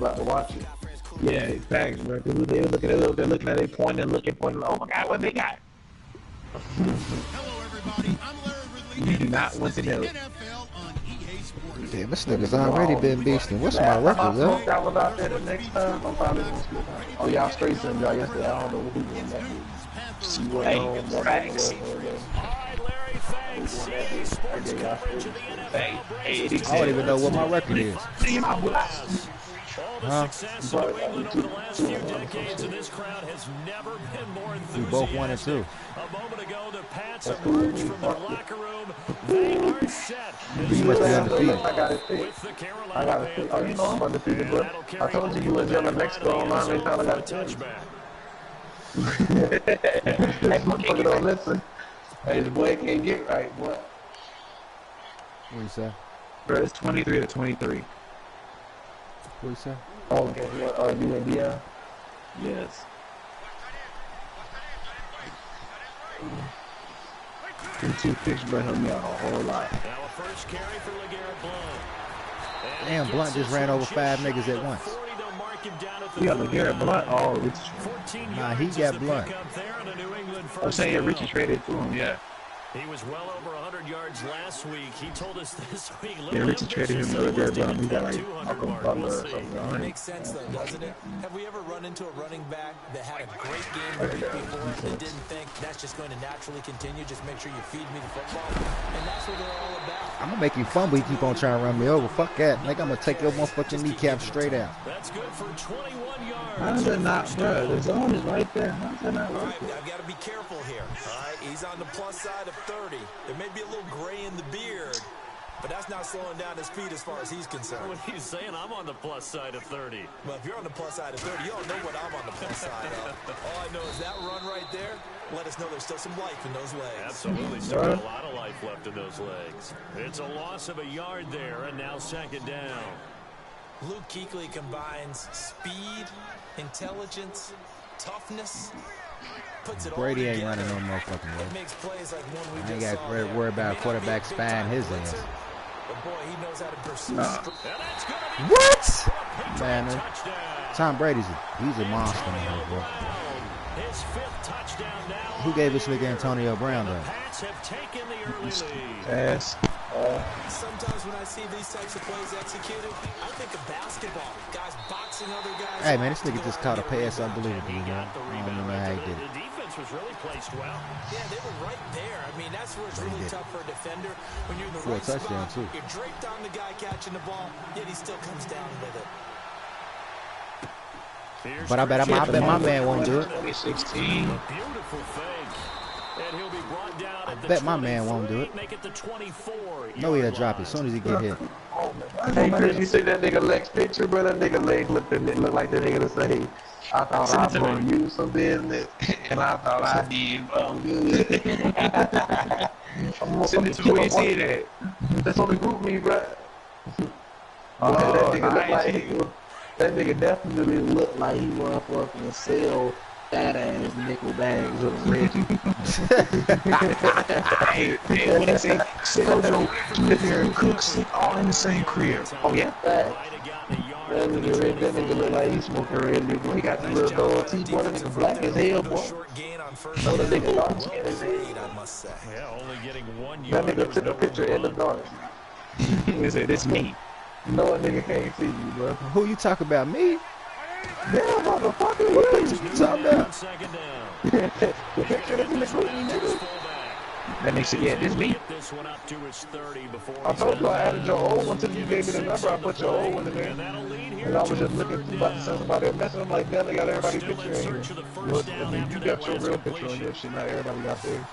about to watch it. Yeah, facts, bro. Cause they're looking at their point and looking. Oh my God, what they got? Hello, everybody. I'm Larry Ridley. You do not want to know. NFL on EA Sports. Damn, this nigga's already been beasting. What's my Last time I record, yo? smoked out without that, the next time I'm probably gonna split out. Oh, y'all straight sent y'all yesterday. I don't know who doing that. See what on Thanks. I don't even know what my record is. Huh? We both 1 and 2. You must be undefeated. I got it fixed. Oh, you know I'm undefeated, bro. I told you was yelling Mexico online. They thought I got it fixed. Hey, motherfucker, don't listen. Hey, the boy can't get right, boy. What you say? Bro, it's 23-23. What you say? Oh, okay. What, you and Dion? Yes. Them 2 picks, bro, helped me out a whole lot. Damn, Blunt just ran over 5 niggas at once. You got LeGarrette Blunt. Oh, Richie. Nah, he got Blunt. I'm saying Richie traded to him, yeah. He was well over 100 yards last week. He told us this week. Yeah, Richie traded him to LeGarrette Blunt. He got like It makes sense though, doesn't it? Have we ever run into a running back that had a great game the week before and didn't think that's just going to naturally continue? Just make sure you feed me the football. And that's what they're all about. I'm gonna make you fumble. You keep on trying to run me over. Fuck that. Nigga, I'm gonna take your motherfucking kneecap straight out. That's good for 21 yards. How's that not, bro? The zone is right there. How's that not right there? I've got to be careful here. All right, he's on the plus side of 30. There may be a little gray in the beard, but that's not slowing down his speed as far as he's concerned. What are you saying? I'm on the plus side of 30. Well, if you're on the plus side of 30, you don't know what I'm on the plus side of. All I know is that run right there let us know there's still some life in those legs. Absolutely, still got a lot of life left in those legs. It's a loss of a yard there, and now 2nd down. Luke Kuechly combines speed, intelligence, toughness. Brady ain't running no motherfucking way. I ain't got to worry about quarterback spying his ass. What? Man, Tom Brady's he's a monster, man, bro. Who gave this nigga Antonio Brown though? Pass. Sometimes when I see these types of plays executed, I think of basketball. Guys boxing other guys. Hey man, this nigga just caught a pass unbelievable, man. I don't know how he did it. The defense was really placed well. Yeah, they were right there. I mean, that's where it's really tough for a defender. When you're in the right touchdown spot, too. You're draped on the guy catching the ball, yet he still comes down with it. But I bet my man won't do it. 2016. Beautiful fake. And he'll be brought down I bet my man won't do it. Make it the 24. No, he'll drop it as soon as he get hit. Hey, Chris, you see that nigga Lex picture, bro? That nigga leg look like that nigga to say, I thought I was going to use some business, and I thought I did good. Send it to where you see that. That's on the group me, bro. That nigga look like he was, that nigga definitely looked like he was fucking sell fat ass nickel bags of Reggie. Hey, what they say? Sojo, and Cooks, all in the same crib. Oh, yeah? That nigga look like he smoking red nigga. He got the little dog teeth, boy. That nigga black as hell, boy. No, that nigga dark skin as hell. That nigga took a picture in the dark. He said, this me. No, a nigga can't see you, bro. Who you talking about? Me? Damn, motherfucker, what you talking about? The picture that's in the group, nigga. That nigga said, yeah, this me. I told you I added your old one till you gave me the number. I put your old one in there. And I was just looking about to send somebody a message. I'm like, damn, they got everybody's picture in here. Well, I mean, you got your real picture on your shit. Not everybody got theirs.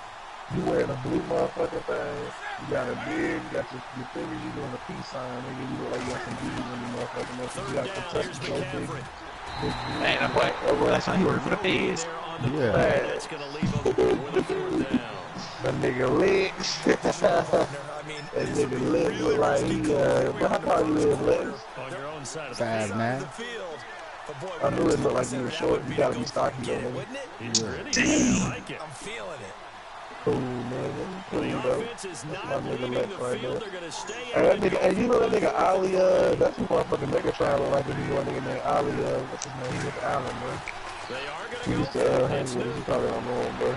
You wearing a blue motherfucking thing. You got a beard. You got your fingers. You doing a peace sign. Nigga, you look like you got some beauty on your motherfucking muscles. You got some touch so big. Man, I'm like, oh, well, that's how he worked for the feds. Yeah. That nigga legs. That nigga legs look like he, what I call you his legs? 5'9". I knew it looked like you were short. You gotta be stocky though, nigga. Damn. I'm feeling it. Cool, man. Cool, The bro. offense is That's not my nigga leaving Lex the right field. there. They're going to stay And that at nigga, and you know that nigga Ali, that's who motherfucking Megatron look like to be one nigga named Ali, what's his name? He was Allen, bro. They are He going used to to go. hang with him. You probably don't know him, bro.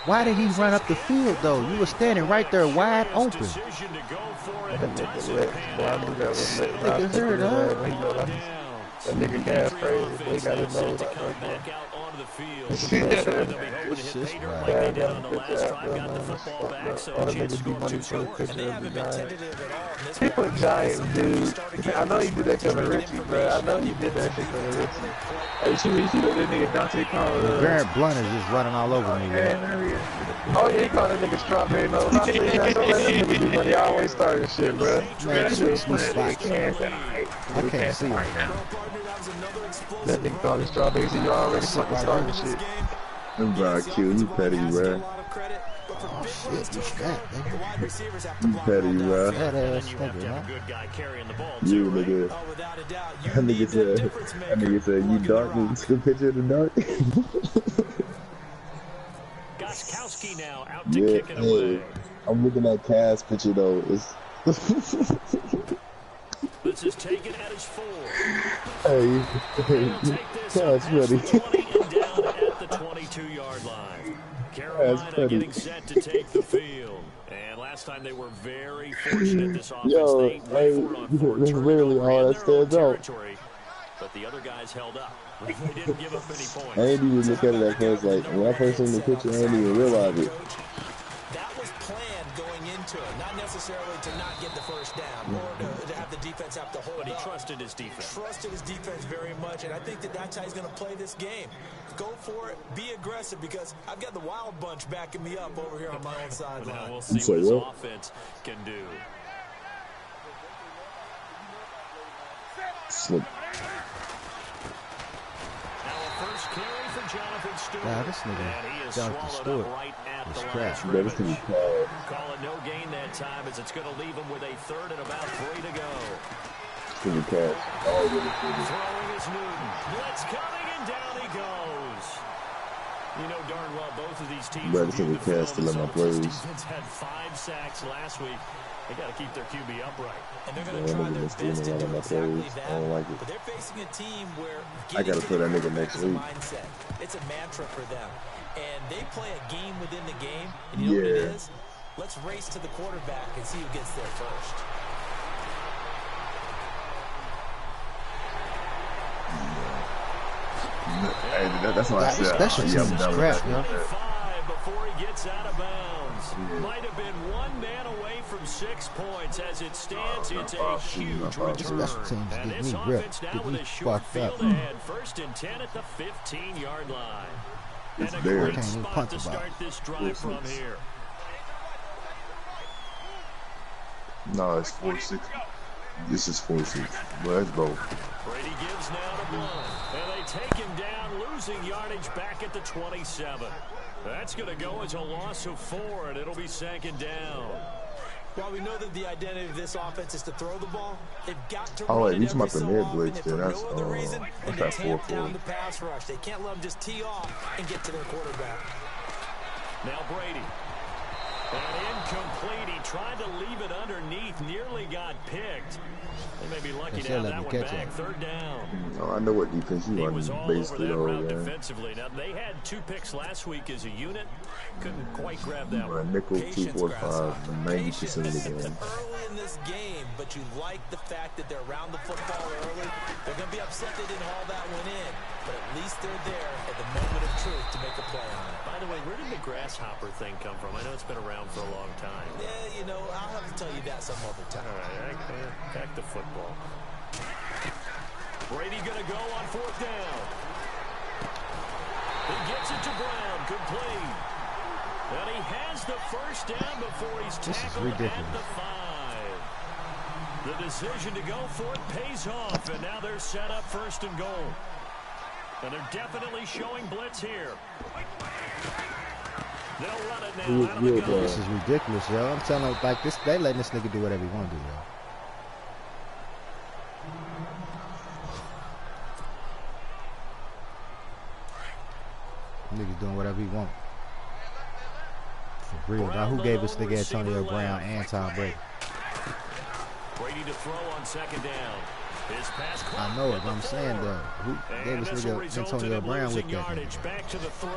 Why did he run up the field, though? You were standing right there wide open. That nigga Lex, boy, I knew that was Lex. That nigga hurt, huh? He know like that nigga gas crazy, but he got his nose out there, bro. It's just right. Dad got him picture after him, man. That's fucked up. All the niggas be money for the picture of the Giant. He put Giant, dude. I know he did that because of Richie, bro. I know he did that shit because of Richie. Hey, you see what that nigga Dante called Garrett Blunt is just running all over me, man. Oh, yeah, he called that nigga strawberry nose. I see that. Don't let them niggas be money. I always start this shit, bro. Man, That shit was these funny. spots. I can't see right now. That nigga called it strawberry. So you already fucking starting shit. I'm about Q. You petty, bro. Oh, shit. You strapped, nigga. You petty, bro. That ass nigga, huh? You, nigga. That nigga said, you dark, nigga. Took a picture of the dark. Goskowski now out to Yeah, kick it away. I'm looking at Cass picture, though. It's... This is taken at his 4. Hey, Cass ready. Down at the 22-yard line. Carolina getting set to take the field. And last time they were very fortunate this offense. Yo, they that's literally all that stands out. But the other guys held up. They didn't give up any points. I ain't even look at it at first. Like, when I first seen the picture, I didn't even realize it. That was planned going into it. Not necessarily to not get the first down or to have the defense have to hold it. But he trusted his defense. Trusted his defense very much. And I think that's how he's going to play this game. Go for it. Be aggressive because I've got the wild bunch backing me up over here on my own sideline. Now we'll see what his offense can do. Slip. Nah, this nigga, Jonathan Stewart, was crap. That was gonna be called. Call it no gain that time as it's going to leave him with a 3rd and about 3 to go. It's gonna be Cass. Oh, really? Throwing is Newton. Blitz coming and down he goes. You know darn well both of these teams. But it's gonna be Cass to let my plays. Defense had 5 sacks last week. They got to keep their QB upright. And they're going to Yeah, try their best to do exactly that. I don't like it. But they're facing a team where I gotta play that nigga next week. Mindset. It's a mantra for them. And they play a game within the game. And you know what it is? Let's race to the quarterback and see who gets there first. Hey, that's what I said. That shit seems crap, yo. Before he gets out of bounds. Might have been 1 man away from 6 points. As it stands, it's a huge return. Special teams And get this me offense ripped, now get with me a short fucked field up. ahead. 1st and 10 at the 15-yard line. It's And a there. great spot to start this drive from here. No, it's 4-6. This is 4-6. Well, let's go. Brady gives now to Blunt. And they take him down, losing yardage back at the 27. That's going to go as a loss of 4, and it'll be 2nd down. While we know that the identity of this offense is to throw the ball, they've got to run it every so often, and for no other reason than to tamp down the pass rush. They can't let them just tee off and get to their quarterback. Now Brady. And incomplete. He tried to leave it underneath, nearly got picked. They may be lucky to have that one back. 3rd down. No, I know what defense you He want. was all Basically, over that route yeah. defensively. Now, they had 2 picks last week as a unit. Couldn't quite grab that one. Nickel 245, 90% of the game. Early in this game, but you like the fact that they're around the football early. They're going to be upset they didn't haul that one in, but at least they're there at the moment of truth to make a play on it. By the way, where did the grasshopper thing come from? I know it's been around for a long time. Yeah, you know, I'll have to tell you that some other time. All right, back to football. Brady going to go on 4th down. He gets it to Brown, complete. And he has the 1st down before he's tackled at the 5. The decision to go for it pays off, and now they're set up 1st and goal. And they're definitely showing blitz here. They'll run it now. Out of the gun. This is ridiculous, yo. I'm telling you, like this, they letting this nigga do whatever he want to do, yo. Niggas doing whatever he want. Real. Now who gave us nigga Antonio Brown and Tom Brady? Brady to throw on second down. His pass I know it, but I'm saying though, who gave us nigga Antonio Brown with that? Yardage back to the 3.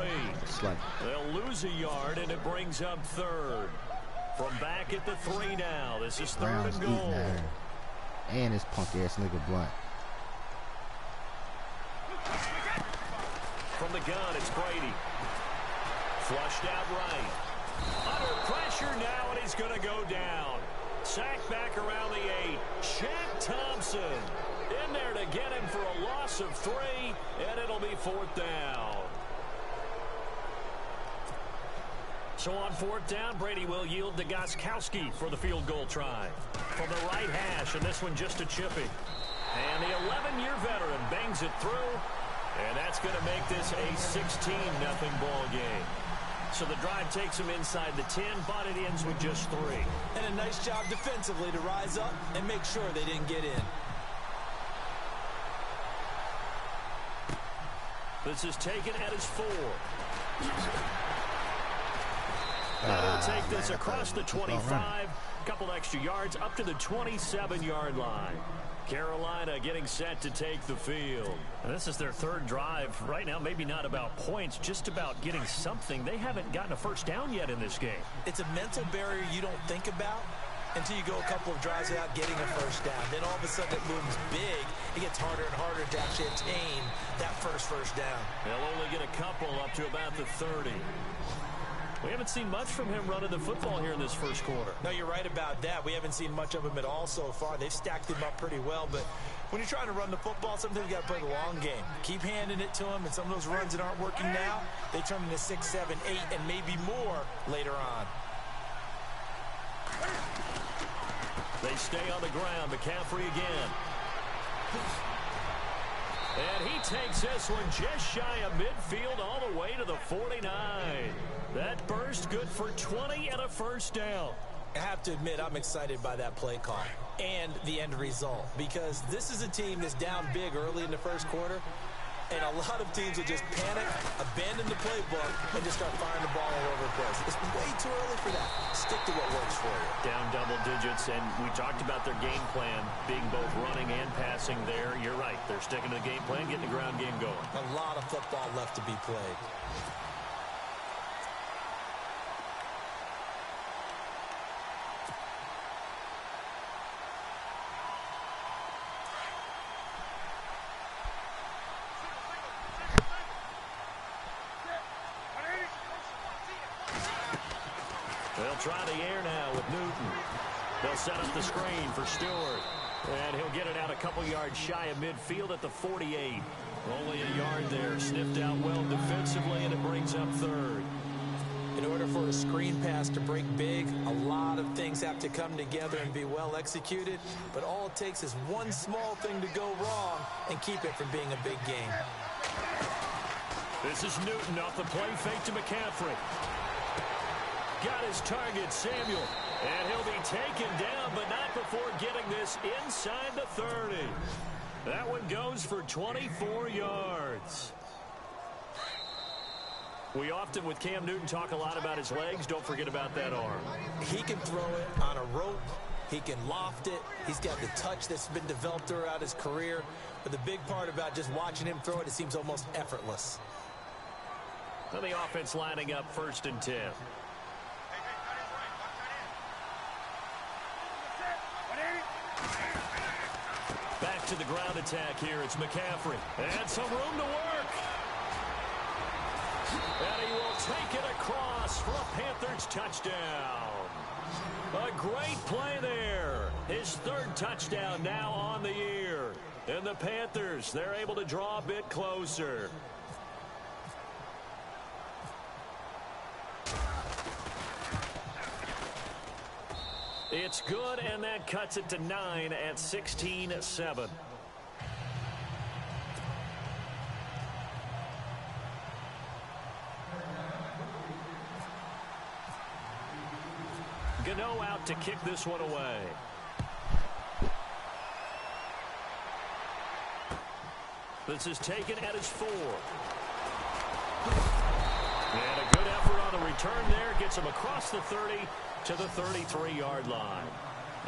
It's like they'll lose a yard and it brings up 3rd. From back at the 3 now. This is 3rd and goal. And his punk ass nigga Blunt. From the gun, it's Brady. Flushed out right. Under pressure now, and he's going to go down. Sacked back around the 8. Shaq Thompson in there to get him for a loss of 3, and it'll be 4th down. So on 4th down, Brady will yield to Gostkowski for the field goal try. From the right hash, and this one just a chippy. And the 11-year veteran bangs it through, and that's going to make this a 16-0 ball game. So the drive takes him inside the 10, but it ends with just 3. And a nice job defensively to rise up and make sure they didn't get in. This is taken at his 4. They'll take this across the 25. Couple extra yards up to the 27-yard line. Carolina getting set to take the field. And this is their 3rd drive. Right now, maybe not about points, just about getting something. They haven't gotten a first down yet in this game. It's a mental barrier you don't think about until you go a couple of drives without getting a first down. Then all of a sudden it looms big. It gets harder and harder to actually attain that first down. They'll only get a couple up to about the 30. We haven't seen much from him running the football here in this first quarter. No, you're right about that. We haven't seen much of him at all so far. They've stacked him up pretty well, but when you're trying to run the football, sometimes you got to play the long game. Keep handing it to him, and some of those runs that aren't working now, they turn into 6, 7, 8, and maybe more later on. They stay on the ground. McCaffrey again. And he takes this one just shy of midfield all the way to the 49. That burst good for 20 and a first down. I have to admit, I'm excited by that play call and the end result, because this is a team that's down big early in the first quarter, and a lot of teams will just panic, abandon the playbook, and just start firing the ball all over the place. It's way too early for that. Stick to what works for you. Down double digits, and we talked about their game plan being both running and passing there. You're right. They're sticking to the game plan, getting the ground game going. A lot of football left to be played. They'll try the air now with Newton. They'll set up the screen for Stewart. And he'll get it out a couple yards shy of midfield at the 48. Only a yard there. Sniffed out well defensively, and it brings up 3rd. In order for a screen pass to break big, a lot of things have to come together and be well executed. But all it takes is one small thing to go wrong and keep it from being a big game. This is Newton off the play fake to McCaffrey. Got his target, Samuel. And he'll be taken down, but not before getting this inside the 30. That one goes for 24 yards. We often, with Cam Newton, talk a lot about his legs. Don't forget about that arm. He can throw it on a rope. He can loft it. He's got the touch that's been developed throughout his career. But the big part about just watching him throw it, it seems almost effortless. And the offense lining up 1st and 10. Back to the ground attack here. It's McCaffrey. And some room to work. And he will take it across for a Panthers touchdown. A great play there. His 3rd touchdown now on the year. And the Panthers, they're able to draw a bit closer. It's good, and that cuts it to 9 at 16-7. Gano out to kick this one away. This is taken at his 4. And a good effort on the return there. Gets him across the 30 to the 33-yard line.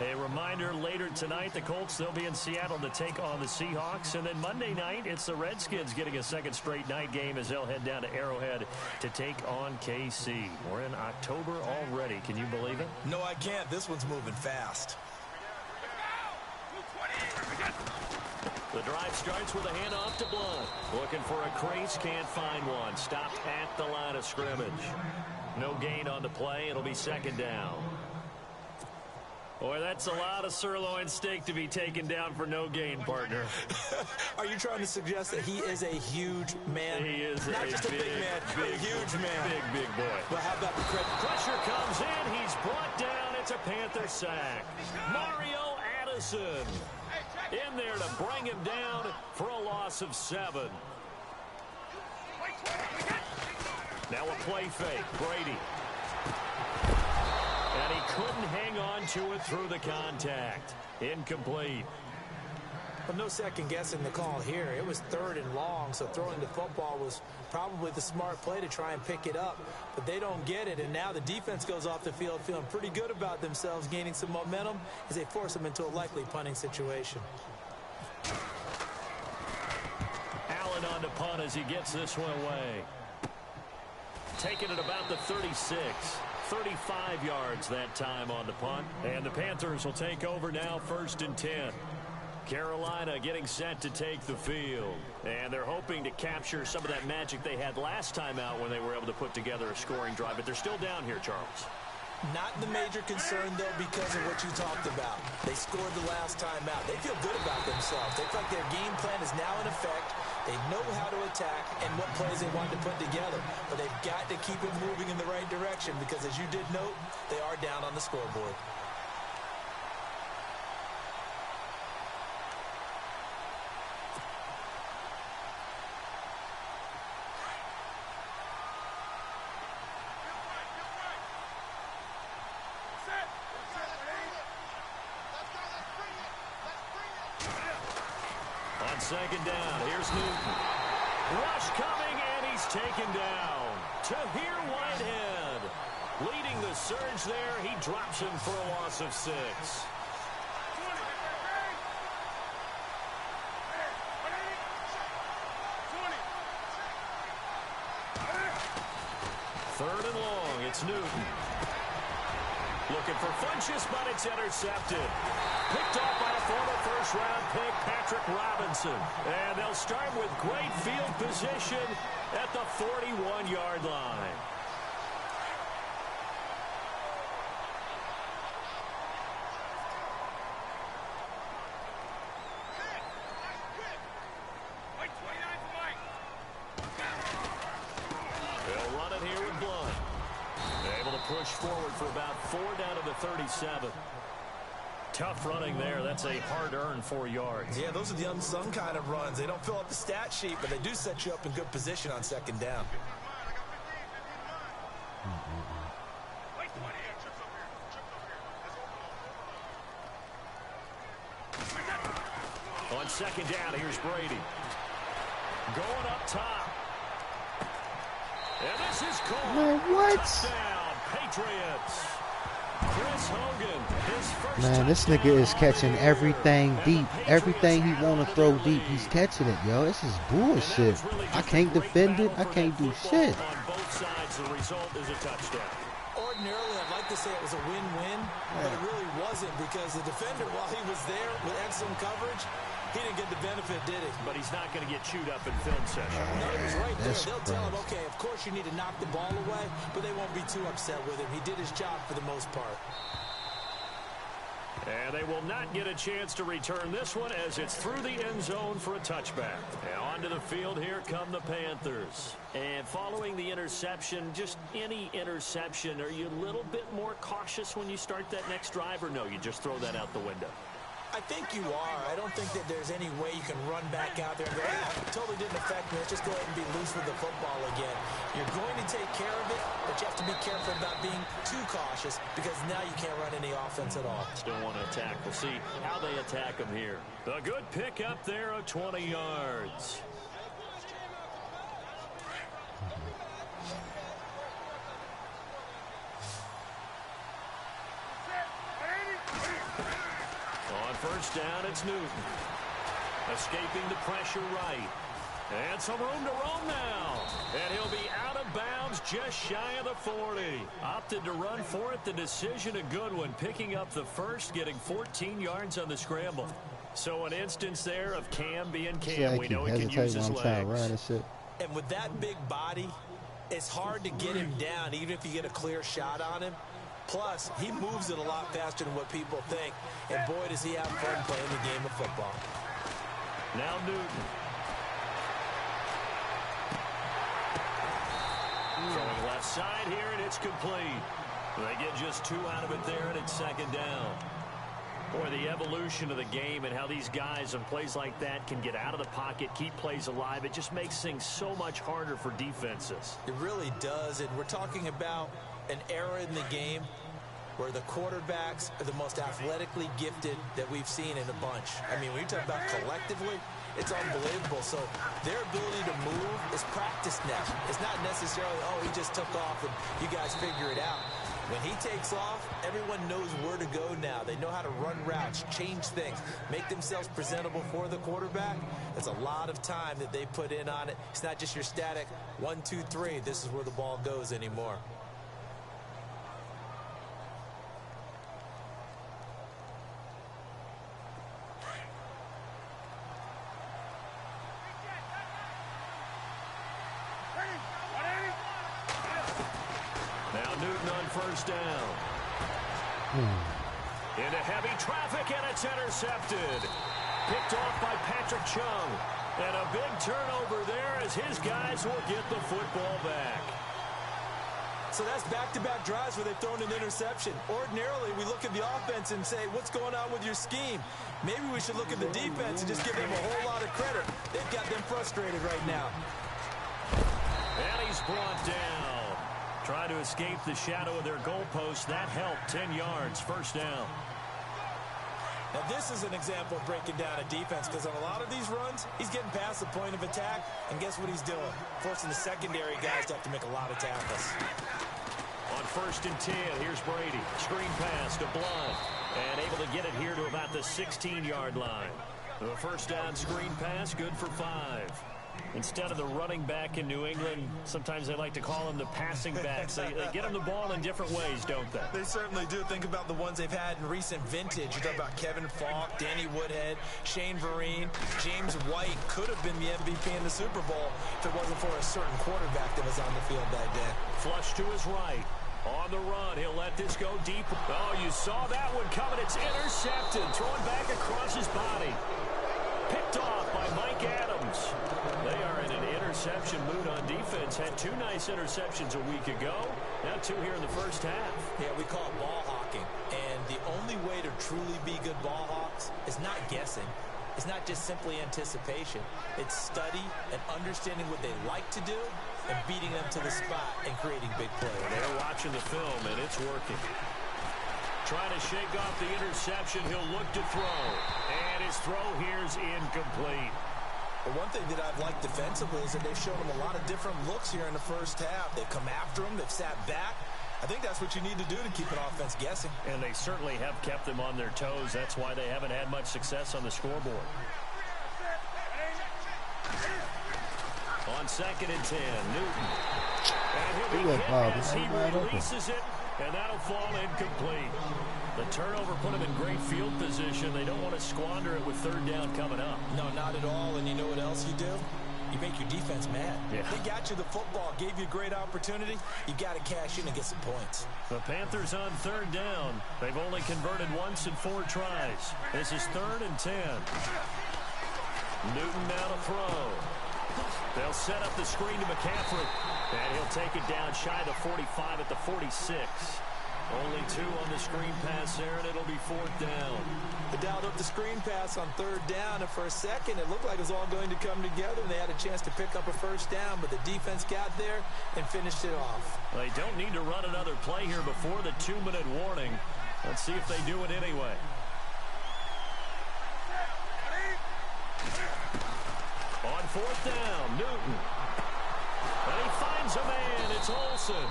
A reminder, later tonight, the Colts, they'll be in Seattle to take on the Seahawks. And then Monday night, it's the Redskins getting a second straight night game as they'll head down to Arrowhead to take on KC. We're in October already. Can you believe it? No, I can't. This one's moving fast. The drive starts with a handoff to Blunt. Looking for a crease, can't find one. Stopped at the line of scrimmage. No gain on the play. It'll be second down. Boy, that's a lot of sirloin steak to be taken down for no gain, partner. Are you trying to suggest that he is a huge man? He is not just a big man, but a huge man. Big boy. But how about the credit? Pressure comes in. He's brought down. It's a Panther sack. Mario Addison in there to bring him down for a loss of 7. Now a play fake. Brady. And he couldn't hang on to it through the contact. Incomplete. But no second guessing the call here. It was 3rd and long, so throwing the football was probably the smart play to try and pick it up. But they don't get it, and now the defense goes off the field feeling pretty good about themselves, gaining some momentum as they force them into a likely punting situation. Allen on to punt as he gets this one away. Taking it about the 36. 35 yards that time on the punt. And the Panthers will take over now, 1st and 10. Carolina getting set to take the field. And they're hoping to capture some of that magic they had last time out when they were able to put together a scoring drive. But they're still down here, Charles. Not the major concern, though, because of what you talked about. They scored the last time out. They feel good about themselves. They feel like their game plan is now in effect. They know how to attack and what plays they want to put together. But they've got to keep it moving in the right direction because, as you did note, they are down on the scoreboard. Second down. Here's Newton. Rush coming, and he's taken down. Tahir Whitehead leading the surge there. He drops him for a loss of 6. 3rd and long. It's Newton. Looking for Funchess, but it's intercepted. Picked off by a former first-round pick, Patrick Robinson. And they'll start with great field position at the 41-yard line. They'll run it here with Blunt. Able to push forward for about 4 down to the 37. Tough running there. That's a hard-earned 4 yards. Yeah, those are the unsung kind of runs. They don't fill up the stat sheet, but they do set you up in good position on second down. On second down, here's Brady. Going up top. And this is called. Man, what? Touchdown, Patriots. Chris Hogan, his first. Man, this nigga is catching everything deep. Everything he want to throw deep, he's catching it, yo. This is bullshit. I can't defend it. I can't do shit. On both sides, the result is a touchdown. Ordinarily, I'd like to say it was a win-win, but it really wasn't because the defender, while he was there with excellent coverage, he didn't get the benefit, did he? But he's not going to get chewed up in film session. No, he was right there. They'll tell him, crazy. okay, of course you need to knock the ball away, but they won't be too upset with him. He did his job for the most part. And they will not get a chance to return this one as it's through the end zone for a touchback. And onto the field, here come the Panthers. And following the interception, just any interception, are you a little bit more cautious when you start that next drive, or no, you just throw that out the window? I think you are. I don't think that there's any way you can run back out there and go, totally didn't affect me. Let's just go ahead and be loose with the football again. You're going to take care of it, but you have to be careful about being too cautious because now you can't run any offense at all. Still want to attack. We'll see how they attack them here. A good pick up there of 20 yards. first down, it's Newton. Escaping the pressure right. And some room to roam now. And he'll be out of bounds just shy of the 40. Opted to run for it. The decision a good one. Picking up the first, getting 14 yards on the scramble. So an instance there of Cam being Cam. We know he can use his legs. And with that big body, it's hard to get him down, even if you get a clear shot on him. Plus, he moves it a lot faster than what people think. And boy, does he have fun playing the game of football. Now Newton. Throwing left side here, and it's complete. They get just 2 out of it there, and it's second down. Boy, the evolution of the game and how these guys on plays like that can get out of the pocket, keep plays alive, it just makes things so much harder for defenses. It really does, and we're talking about an era in the game where the quarterbacks are the most athletically gifted that we've seen in a bunch. I mean, when you talk about collectively, it's unbelievable. So their ability to move is practiced now. It's not necessarily, oh, he just took off and you guys figure it out. When he takes off, everyone knows where to go now. They know how to run routes, change things, make themselves presentable for the quarterback. It's a lot of time that they put in on it. It's not just your static 1, 2, 3. This is where the ball goes anymore. First down. Into heavy traffic, and it's intercepted. Picked off by Patrick Chung. And a big turnover there as his guys will get the football back. So that's back-to-back drives where they've thrown an interception. Ordinarily, we look at the offense and say, what's going on with your scheme? Maybe we should look at the defense and just give them a whole lot of credit. They've got them frustrated right now. And he's brought down. Trying to escape the shadow of their goalpost. That helped. 10 yards. First down. Now, this is an example of breaking down a defense, because on a lot of these runs, he's getting past the point of attack, and guess what he's doing? Forcing the secondary guys to have to make a lot of tackles. On first and 10, here's Brady. Screen pass to Blunt, and able to get it here to about the 16-yard line. The first down screen pass, good for 5. Instead of the running back in New England, sometimes they like to call them the passing backs. They get them the ball in different ways, don't they? They certainly do. Think about the ones they've had in recent vintage. You talk about Kevin Falk, Danny Woodhead, Shane Vereen, James White could have been the MVP in the Super Bowl if it wasn't for a certain quarterback that was on the field that day. Flush to his right. On the run, he'll let this go deep. Oh, you saw that one coming. It's intercepted. Throwing back across his body. Picked off by Mike Adams. They are in an interception mood on defense. Had 2 nice interceptions a week ago. Now 2 here in the first half. Yeah, we call it ball hawking. And the only way to truly be good ball hawks is not guessing. It's not just simply anticipation. It's study and understanding what they like to do and beating them to the spot and creating big plays. They're watching the film, and it's working. Trying to shake off the interception. He'll look to throw. And his throw here's incomplete. But one thing that I've liked defensively is that they've shown him a lot of different looks here in the first half. They've come after him. They've sat back. I think that's what you need to do to keep an offense guessing. And they certainly have kept them on their toes. That's why they haven't had much success on the scoreboard. On second and 10, Newton. And he'll be hit as he releases it, and that'll fall incomplete. The turnover put him in great field position. They don't want to squander it with third down coming up. No, not at all. And you know what else you do? You make your defense mad. Yeah. They got you the football, gave you a great opportunity. You got to cash in and get some points. The Panthers on third down. They've only converted once in 4 tries. This is 3rd and 10. Newton now to throw. They'll set up the screen to McCaffrey. And he'll take it down shy of the 45 at the 46. Only 2 on the screen pass there, and it'll be 4th down. They dialed up the screen pass on 3rd down, and for a second, it looked like it was all going to come together, and they had a chance to pick up a first down, but the defense got there and finished it off. They don't need to run another play here before the 2-minute warning. Let's see if they do it anyway. On 4th down, Newton. And he finds a man. It's Olsen.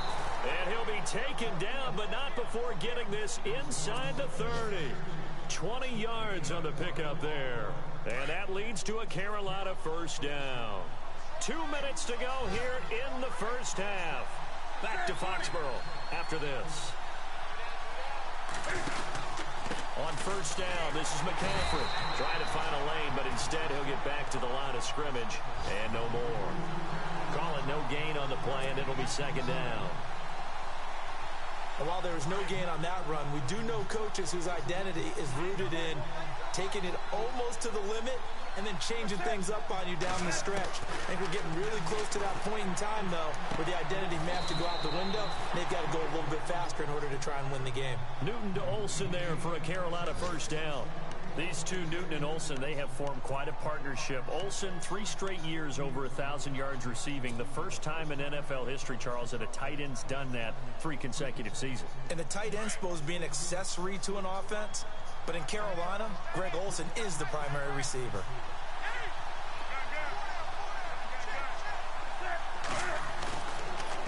And he'll be taken down, but not before getting this inside the 30. 20 yards on the pickup there. And that leads to a Carolina first down. 2 minutes to go here in the first half. Back to Foxborough after this. On first down, this is McCaffrey. Trying to find a lane, but instead he'll get back to the line of scrimmage. And no more. Call it no gain on the play, and it'll be second down. And while there is no gain on that run, we do know coaches whose identity is rooted in taking it almost to the limit and then changing things up on you down the stretch. I think we're getting really close to that point in time, though, where the identity may have to go out the window. They've got to go a little bit faster in order to try and win the game. Newton to Olsen there for a Carolina first down. These two, Newton and Olsen, they have formed quite a partnership. Olsen, 3 straight years over 1,000 yards receiving. The first time in NFL history, Charles, that a tight end's done that 3 consecutive seasons. And the tight end's supposed to be an accessory to an offense, but in Carolina, Greg Olsen is the primary receiver.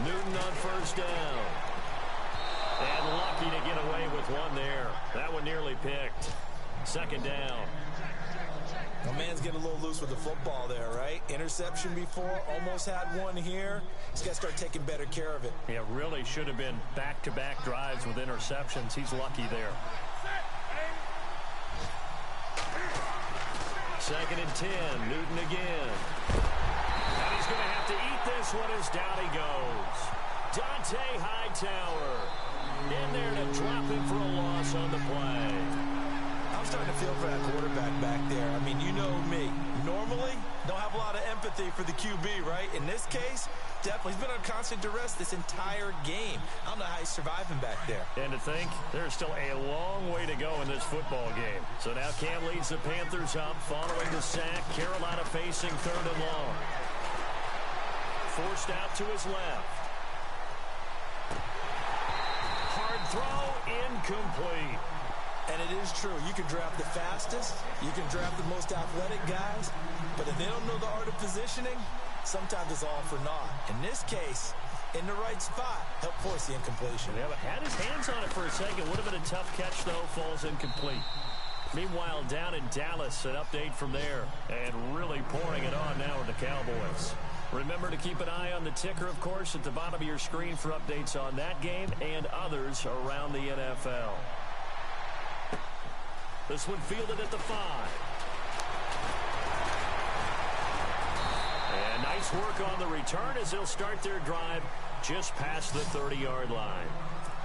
Newton on first down. And lucky to get away with one there. That one nearly picked. Second down. The man's getting a little loose with the football there, right? Interception before, almost had one here. He's got to start taking better care of it. Yeah, really should have been back-to-back drives with interceptions. He's lucky there. Second and 10. Newton again. And he's going to have to eat this one as down he goes. Dante Hightower in there to drop him for a loss on the play. I'm starting to feel for that quarterback back there. I mean, you know me. Normally, don't have a lot of empathy for the QB, right? In this case, definitely. He's been on constant duress this entire game. I don't know how he's surviving back there. And to think, there's still a long way to go in this football game. So now Cam leads the Panthers up following the sack. Carolina facing third and long. Forced out to his left. Hard throw, incomplete. And it is true. You can draft the fastest. You can draft the most athletic guys. But if they don't know the art of positioning, sometimes it's all for naught. In this case, in the right spot, helped force the incompletion. Yeah, but had his hands on it for a second. Would have been a tough catch, though. Falls incomplete. Meanwhile, down in Dallas, an update from there. And really pouring it on now with the Cowboys. Remember to keep an eye on the ticker, of course, at the bottom of your screen for updates on that game and others around the NFL. This one fielded at the 5. And nice work on the return as they'll start their drive just past the 30-yard line.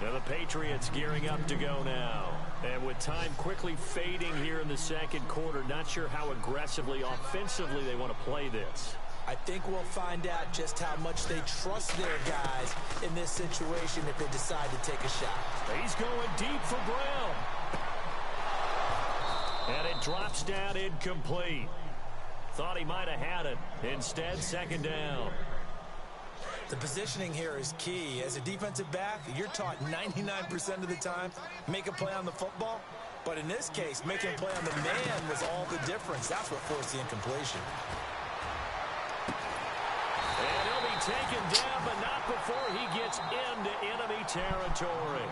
Now the Patriots gearing up to go now. And with time quickly fading here in the second quarter, not sure how aggressively, offensively they want to play this. I think we'll find out just how much they trust their guys in this situation if they decide to take a shot. He's going deep for Brown. And it drops down incomplete. Thought he might have had it. Instead, second down. The positioning here is key. As a defensive back, you're taught 99% of the time, make a play on the football. But in this case, making a play on the man was all the difference. That's what forced the incompletion. And he'll be taken down, but not before he gets into enemy territory.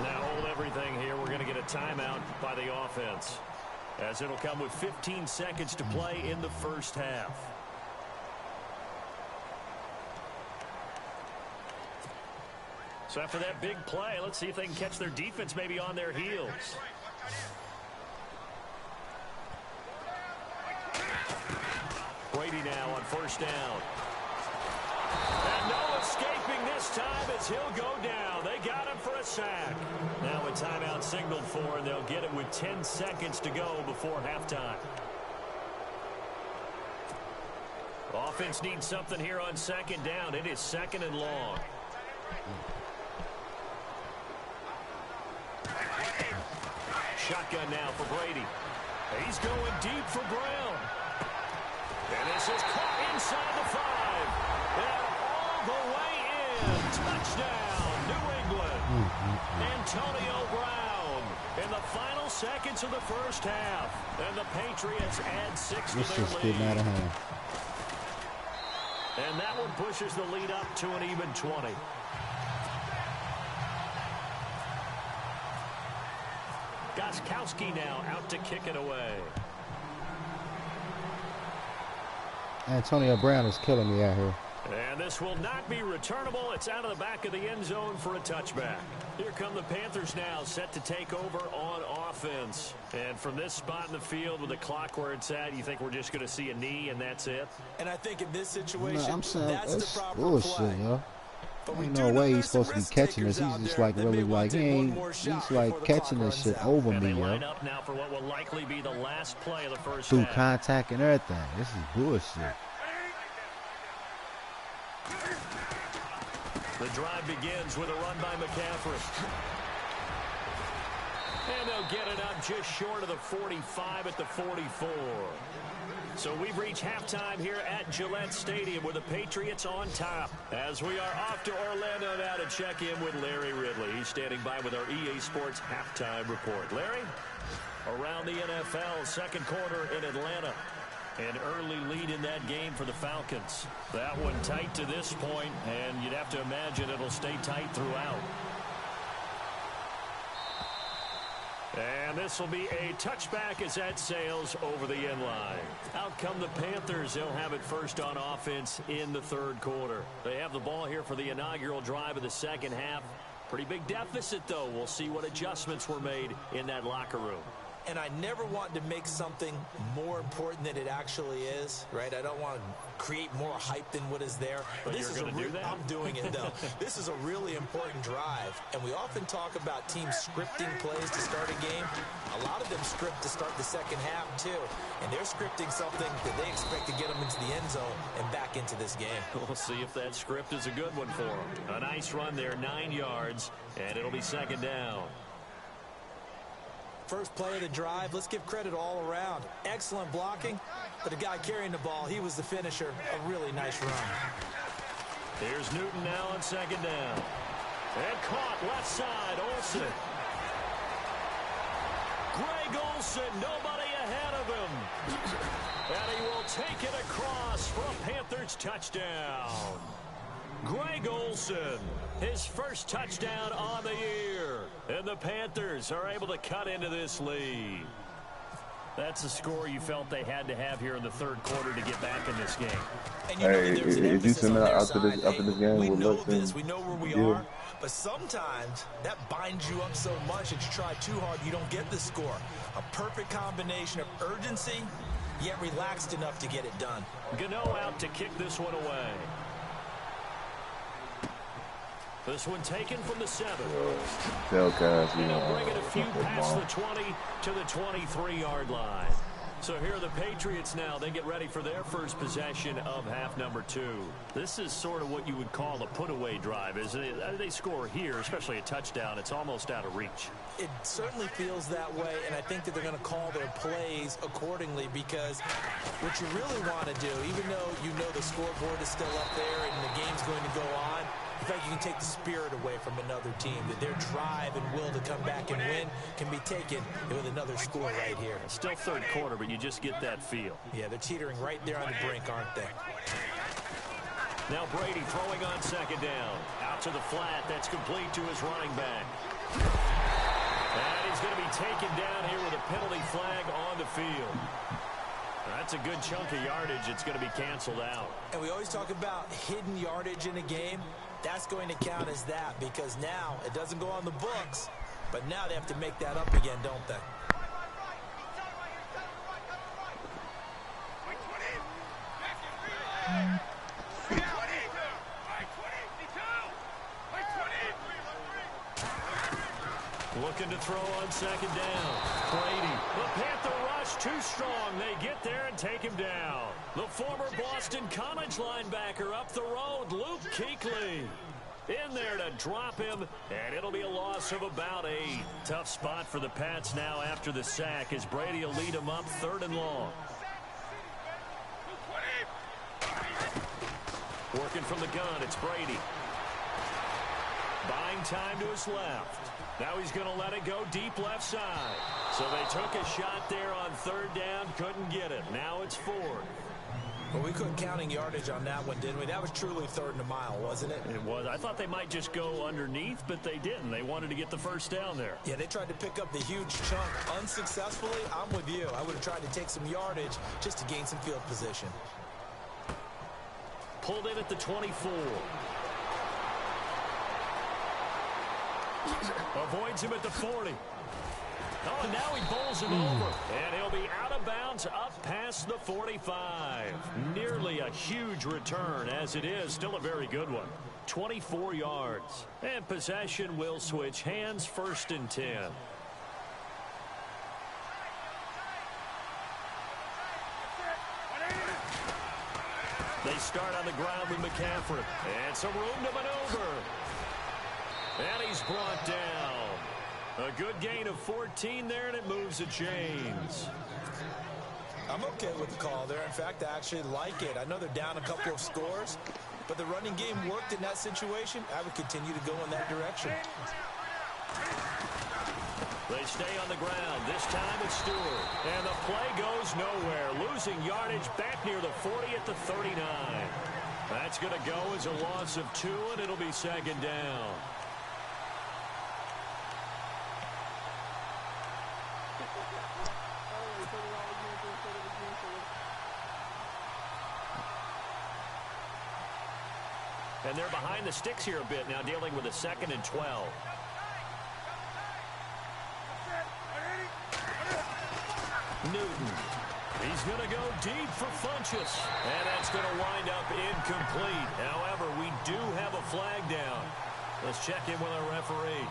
Now hold everything here. We're going to get a timeout by the offense, as it'll come with 15 seconds to play in the first half. So after that big play, let's see if they can catch their defense maybe on their heels. Brady now on first down. And no escaping this time as he'll go down. They got him for a sack. Now a timeout signaled for, and they'll get it with 10 seconds to go before halftime. Offense needs something here on second down. It is second and long. Shotgun now for Brady. He's going deep for Brown. And this is caught inside the 5. And all the way in. Touchdown, New England. Antonio Brown in the final seconds of the first half. And the Patriots add 6 to their lead. Getting out of hand. And that one pushes the lead up to an even 20. Got Gostkowski now out to kick it away. Antonio Brown is killing me out here. And this will not be returnable. It's out of the back of the end zone for a touchback. Here come the Panthers now, set to take over on offense. And from this spot in the field with the clock where it's at, you think we're just going to see a knee and that's it? And I think in this situation, I'm saying, that's the proper bullshit, play. yo. Ain't no way he's supposed to be catching this. He's just like really like he's like catching this shit over me, yo. Line up now for what will likely be the last play of the first through half. contact and everything. This is bullshit. The drive begins with a run by McCaffrey. And they'll get it up just short of the 45 at the 44. So we've reached halftime here at Gillette Stadium with the Patriots on top. As we are off to Orlando now to check in with Larry Ridley. He's standing by with our EA Sports halftime report. Larry, around the NFL, second quarter in Atlanta. An early lead in that game for the Falcons. That one tight to this point, and you'd have to imagine it'll stay tight throughout. And this will be a touchback as that sails over the end line. Out come the Panthers. They'll have it first on offense in the third quarter. They have the ball here for the inaugural drive of the second half. Pretty big deficit, though. We'll see what adjustments were made in that locker room. And I never want to make something more important than it actually is, right? I don't want to create more hype than what is there. But this is you're going to do that? I'm doing it, though. This is a really important drive, and we often talk about teams scripting plays to start a game. A lot of them script to start the second half, too. And they're scripting something that they expect to get them into the end zone and back into this game. We'll see if that script is a good one for them. A nice run there, 9 yards, and it'll be second down. First play of the drive, let's give credit all around. Excellent blocking, but the guy carrying the ball, he was the finisher. A really nice run. Here's Newton now on second down. And caught left side, Olsen. Greg Olsen, nobody ahead of him. And he will take it across for a Panthers touchdown. Greg Olsen, his first touchdown on the year. And the Panthers are able to cut into this lead. That's a score you felt they had to have here in the third quarter to get back in this game. And you know hey, there's an if you emphasis send on out their after side. this game, we we'll know look this, we know where we yeah. are, but sometimes that binds you up so much that you try too hard, you don't get the score. A perfect combination of urgency, yet relaxed enough to get it done. Gano out to kick this one away. This one taken from the 7. Tell guys, And they'll bring it a few past the 20 to the 23-yard line. So here are the Patriots now. They get ready for their first possession of half number 2. This is sort of what you would call a put-away drive, isn't it? They score here, especially a touchdown. It's almost out of reach. It certainly feels that way, and I think that they're going to call their plays accordingly, because what you really want to do, even though you know the scoreboard is still up there and the game's going to go on, in fact, you can take the spirit away from another team, that their drive and will to come back and win can be taken with another score right here. Still third quarter, but you just get that feel. Yeah, they're teetering right there on the brink, aren't they? Now Brady throwing on second down. Out to the flat. That's complete to his running back. And he's going to be taken down here with a penalty flag on the field. That's a good chunk of yardage. It's going to be canceled out. And we always talk about hidden yardage in a game. That's going to count as that, because now it doesn't go on the books, but now they have to make that up again, don't they? Looking to throw on second down. Brady. The Panther rush too strong. They get there and take him down. The former Boston College linebacker up the road, Luke Kuechly. In there to drop him, and it'll be a loss of about 8. Tough spot for the Pats now after the sack, as Brady will lead them up 3rd and long. Working from the gun, it's Brady. Buying time to his left. Now he's going to let it go deep left side. So they took a shot there on 3rd down, couldn't get it. Now it's 4th. Well, we couldn't counting yardage on that one, didn't we? That was truly 3rd and a mile, wasn't it? It was. I thought they might just go underneath, but they didn't. They wanted to get the first down there. Yeah, they tried to pick up the huge chunk unsuccessfully. I'm with you. I would have tried to take some yardage just to gain some field position. Pulled in at the 24. Avoids him at the 40. Oh, and now he bowls him over. And he'll be out of bounds up past the 45. Nearly a huge return as it is. Still a very good one. 24 yards. And possession will switch hands, 1st and 10. They start on the ground with McCaffrey. And some room to maneuver. And he's brought down. A good gain of 14 there, and it moves the chains. I'm okay with the call there. In fact, I actually like it. I know they're down a couple of scores, but the running game worked in that situation. I would continue to go in that direction. They stay on the ground. This time it's Stewart. And the play goes nowhere. Losing yardage back near the 40 at the 39. That's going to go as a loss of 2, and it'll be 2nd down. And they're behind the sticks here a bit now, dealing with a 2nd and 12. Newton. He's going to go deep for Funchess. And that's going to wind up incomplete. However, we do have a flag down. Let's check in with our referee.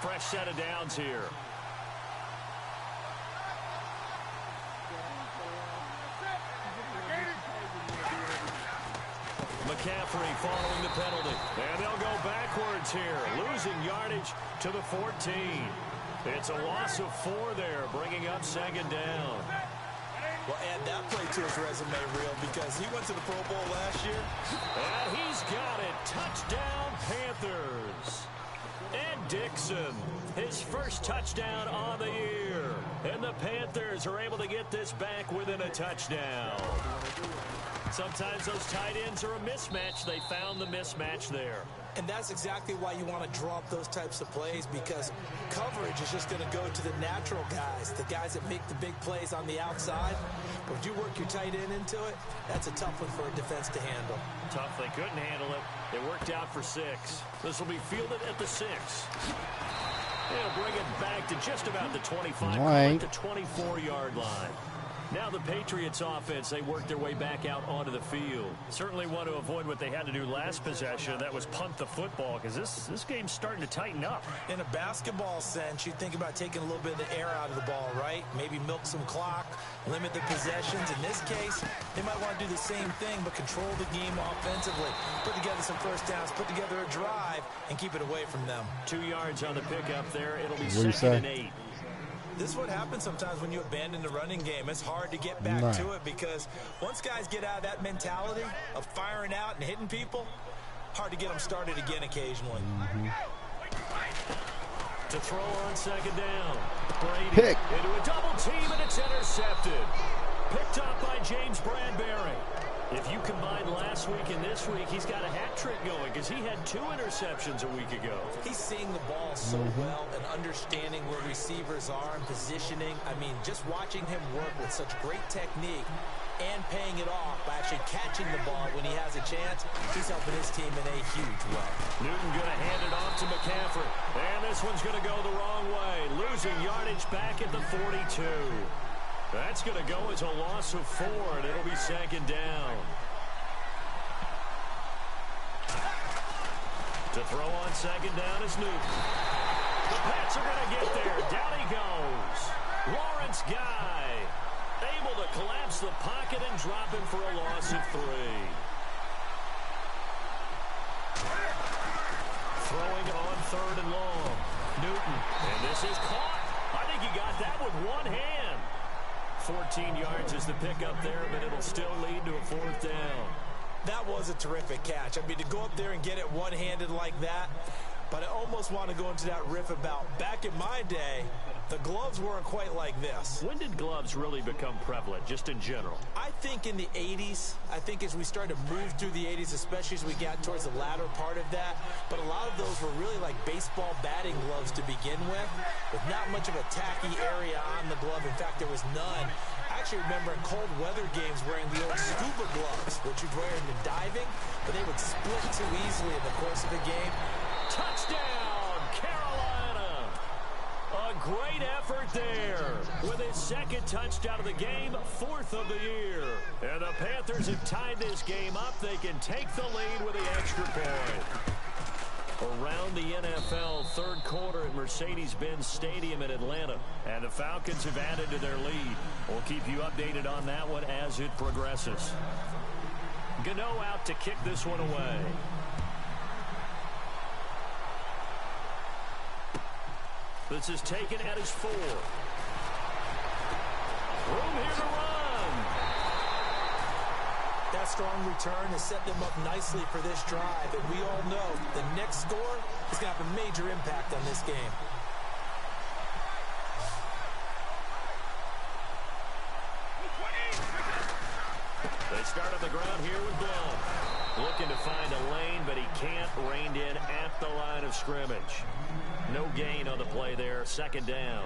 Fresh set of downs here. McCaffrey following the penalty. And they'll go backwards here, losing yardage to the 14. It's a loss of 4 there, bringing up 2nd down. Well, add that play to his resume, Real, because he went to the Pro Bowl last year. And he's got it. Touchdown, Panthers. And Dixon, his first touchdown on the year. And the Panthers are able to get this back within a touchdown. Sometimes those tight ends are a mismatch. They found the mismatch there. And that's exactly why you want to draw up those types of plays, because coverage is just going to go to the natural guys, the guys that make the big plays on the outside. But if you work your tight end into it, that's a tough one for a defense to handle. Tough. They couldn't handle it. It worked out for 6. This will be fielded at the 6. They'll bring it back to just about the 25, right. The 24-yard line. Now the Patriots offense, they work their way back out onto the field. Certainly want to avoid what they had to do last possession. That was punt the football, because this game's starting to tighten up. In a basketball sense, you think about taking a little bit of the air out of the ball, right? Maybe milk some clock, limit the possessions. In this case, they might want to do the same thing, but control the game offensively. Put together some first downs, put together a drive, and keep it away from them. 2 yards on the pickup there. It'll be 2nd and 8. This is what happens sometimes when you abandon the running game. It's hard to get back to it, because once guys get out of that mentality of firing out and hitting people, hard to get them started again occasionally. To throw on 2nd down. Brady into a double team, and it's intercepted. Picked up by James Bradbury. If you combine last week and this week, he's got a hat trick going, because he had 2 interceptions a week ago. He's seeing the ball so well and understanding where receivers are and positioning. I mean, just watching him work with such great technique and paying it off by actually catching the ball when he has a chance, he's helping his team in a huge way. Newton going to hand it off to McCaffrey. And this one's going to go the wrong way, losing yardage back at the 42. That's going to go as a loss of 4, and it'll be 2nd down. To throw on 2nd down is Newton. The Pats are going to get there. Down he goes. Lawrence Guy able to collapse the pocket and drop him for a loss of 3. Throwing on 3rd and long. Newton, and this is caught. I think he got that with one hand. 14 yards is the pickup there, but it'll still lead to a 4th down. That was a terrific catch. I mean, to go up there and get it one-handed like that, But I almost want to go into that riff about back in my day, the gloves weren't quite like this. When did gloves really become prevalent, just in general? I think in the 80s. I think as we started to move through the 80s, especially as we got towards the latter part of that. But a lot of those were really like baseball batting gloves to begin with not much of a tacky area on the glove. In fact, there was none. I actually remember in cold weather games wearing the old scuba gloves, which you'd wear into diving, but they would split too easily in the course of the game. Touchdown, Carolina! A great effort there. With his second touchdown of the game, 4th of the year. And the Panthers have tied this game up. They can take the lead with the extra point. Around the NFL, third quarter at Mercedes-Benz Stadium in Atlanta. And the Falcons have added to their lead. We'll keep you updated on that one as it progresses. Gano out to kick this one away. This is taken at his 4. Room here to run. That strong return has set them up nicely for this drive. And we all know the next score is going to have a major impact on this game. They start on the ground here with Blount. Looking to find a lane, but he can't. Reined in at the line of scrimmage. No gain on the play there. Second down.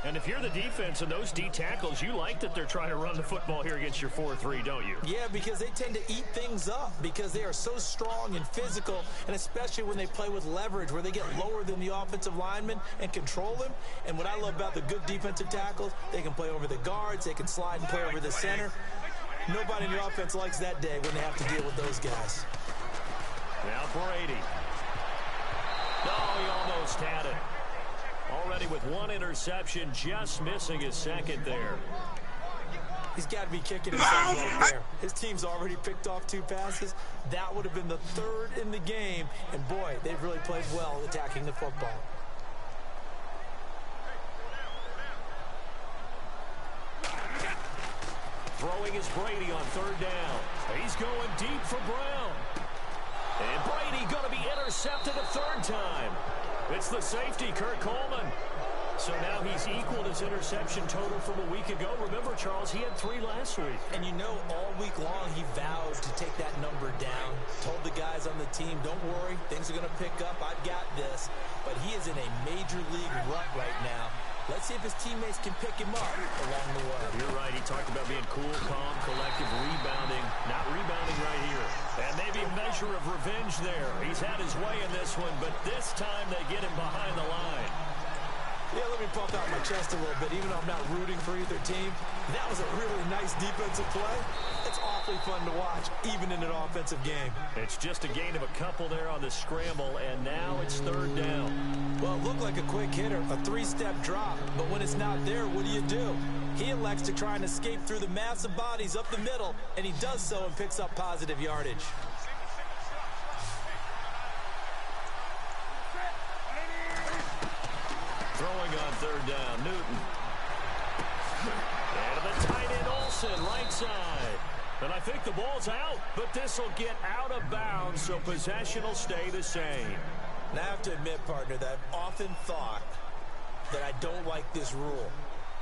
And if you're the defense and those D tackles, you like that they're trying to run the football here against your 4-3, don't you? Yeah, because they tend to eat things up because they are so strong and physical, and especially when they play with leverage where they get lower than the offensive linemen and control them. And what I love about the good defensive tackles, they can play over the guards, they can slide and play over the center. Nobody in the offense likes that day when they have to deal with those guys. Now Brady. Oh, he almost had it. Already with one interception, just missing his second there. He's got to be kicking himself right there. His team's already picked off 2 passes. That would have been the 3rd in the game. And boy, they've really played well attacking the football. Throwing is Brady on 3rd down. He's going deep for Brown. And Brady going to be intercepted a 3rd time. It's the safety, Kurt Coleman. So now he's equaled his interception total from a week ago. Remember, Charles, he had 3 last week. And you know, all week long he vowed to take that number down. Told the guys on the team, don't worry, things are going to pick up. I've got this. But he is in a major league rut right now. Let's see if his teammates can pick him up along the way. You're right. He talked about being cool, calm, collective, rebounding. Not rebounding right here. And maybe a measure of revenge there. He's had his way in this one, but this time they get him behind the line. Yeah, let me pump out my chest a little bit, even though I'm not rooting for either team. That was a really nice defensive play. It's awfully fun to watch, even in an offensive game. It's just a gain of a couple there on the scramble, and now it's 3rd down. Well, it looked like a quick hitter, a 3-step drop, but when it's not there, what do? He elects to try and escape through the massive bodies up the middle, and he does so and picks up positive yardage. Throwing on 3rd down, Newton. And the tight end Olsen, right side. And I think the ball's out, but this will get out of bounds, so possession will stay the same. And I have to admit, partner, that I've often thought that I don't like this rule,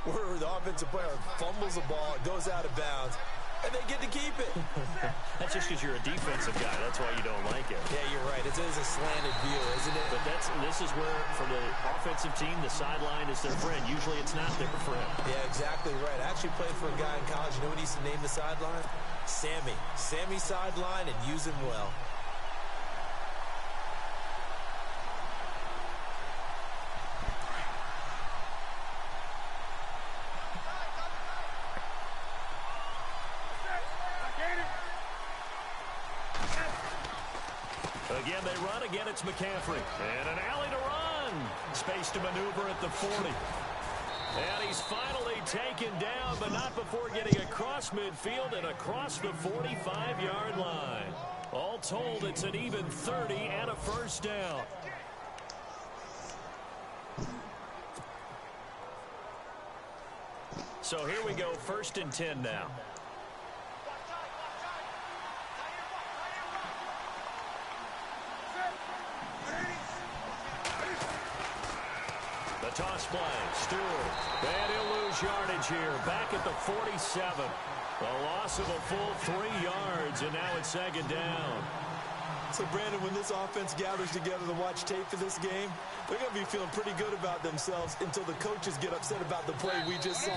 where the offensive player fumbles the ball, it goes out of bounds, and they get to keep it. That's just because you're a defensive guy. That's why you don't like it. Yeah, you're right. It is a slanted view, isn't it? But this is where, for the offensive team, the sideline is their friend. Usually it's not their friend. Yeah, exactly right. I actually played for a guy in college. You know what he used to name the sideline? Sammy. Sammy sideline, and use him well. Again, they run. Again, it's McCaffrey. And an alley to run. Space to maneuver at the 40. And he's finally taken down, but not before getting across midfield and across the 45-yard line. All told, it's an even 30 and a 1st down. So here we go, 1st and 10 now. toss play. Stewart. And he'll lose yardage here. Back at the 47. A loss of a full 3 yards, and now it's 2nd down. So, Brandon, when this offense gathers together to watch tape for this game, they're going to be feeling pretty good about themselves until the coaches get upset about the play we just saw.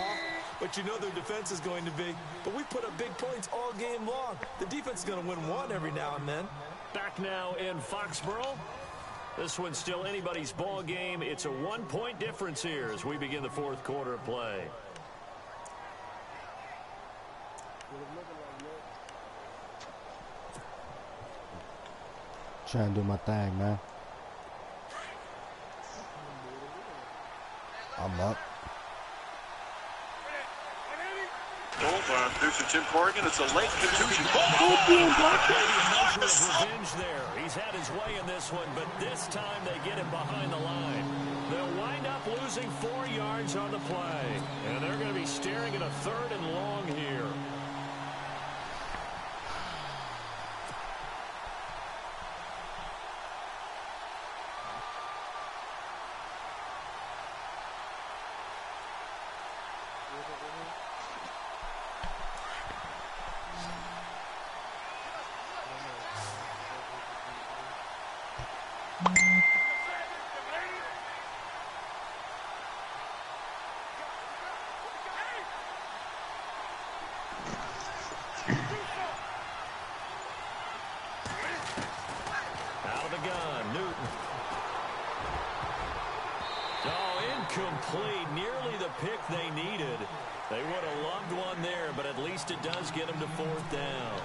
But you know their defense is going to be. But we put up big points all game long. The defense is going to win one every now and then. Back now in Foxborough. This one's still anybody's ball game. It's a 1-point difference here as we begin the 4th quarter of play. Trying to do my thing, man. I'm up. Goal producer Tim Corrigan. It's a late contusion. Revenge there. He's had his way in this one, but this time they get it behind the line. They'll wind up losing 4 yards on the play, and they're going to be staring at a 3rd and long here. Incomplete, nearly the pick they needed. They would have loved one there, but at least it does get them to 4th down.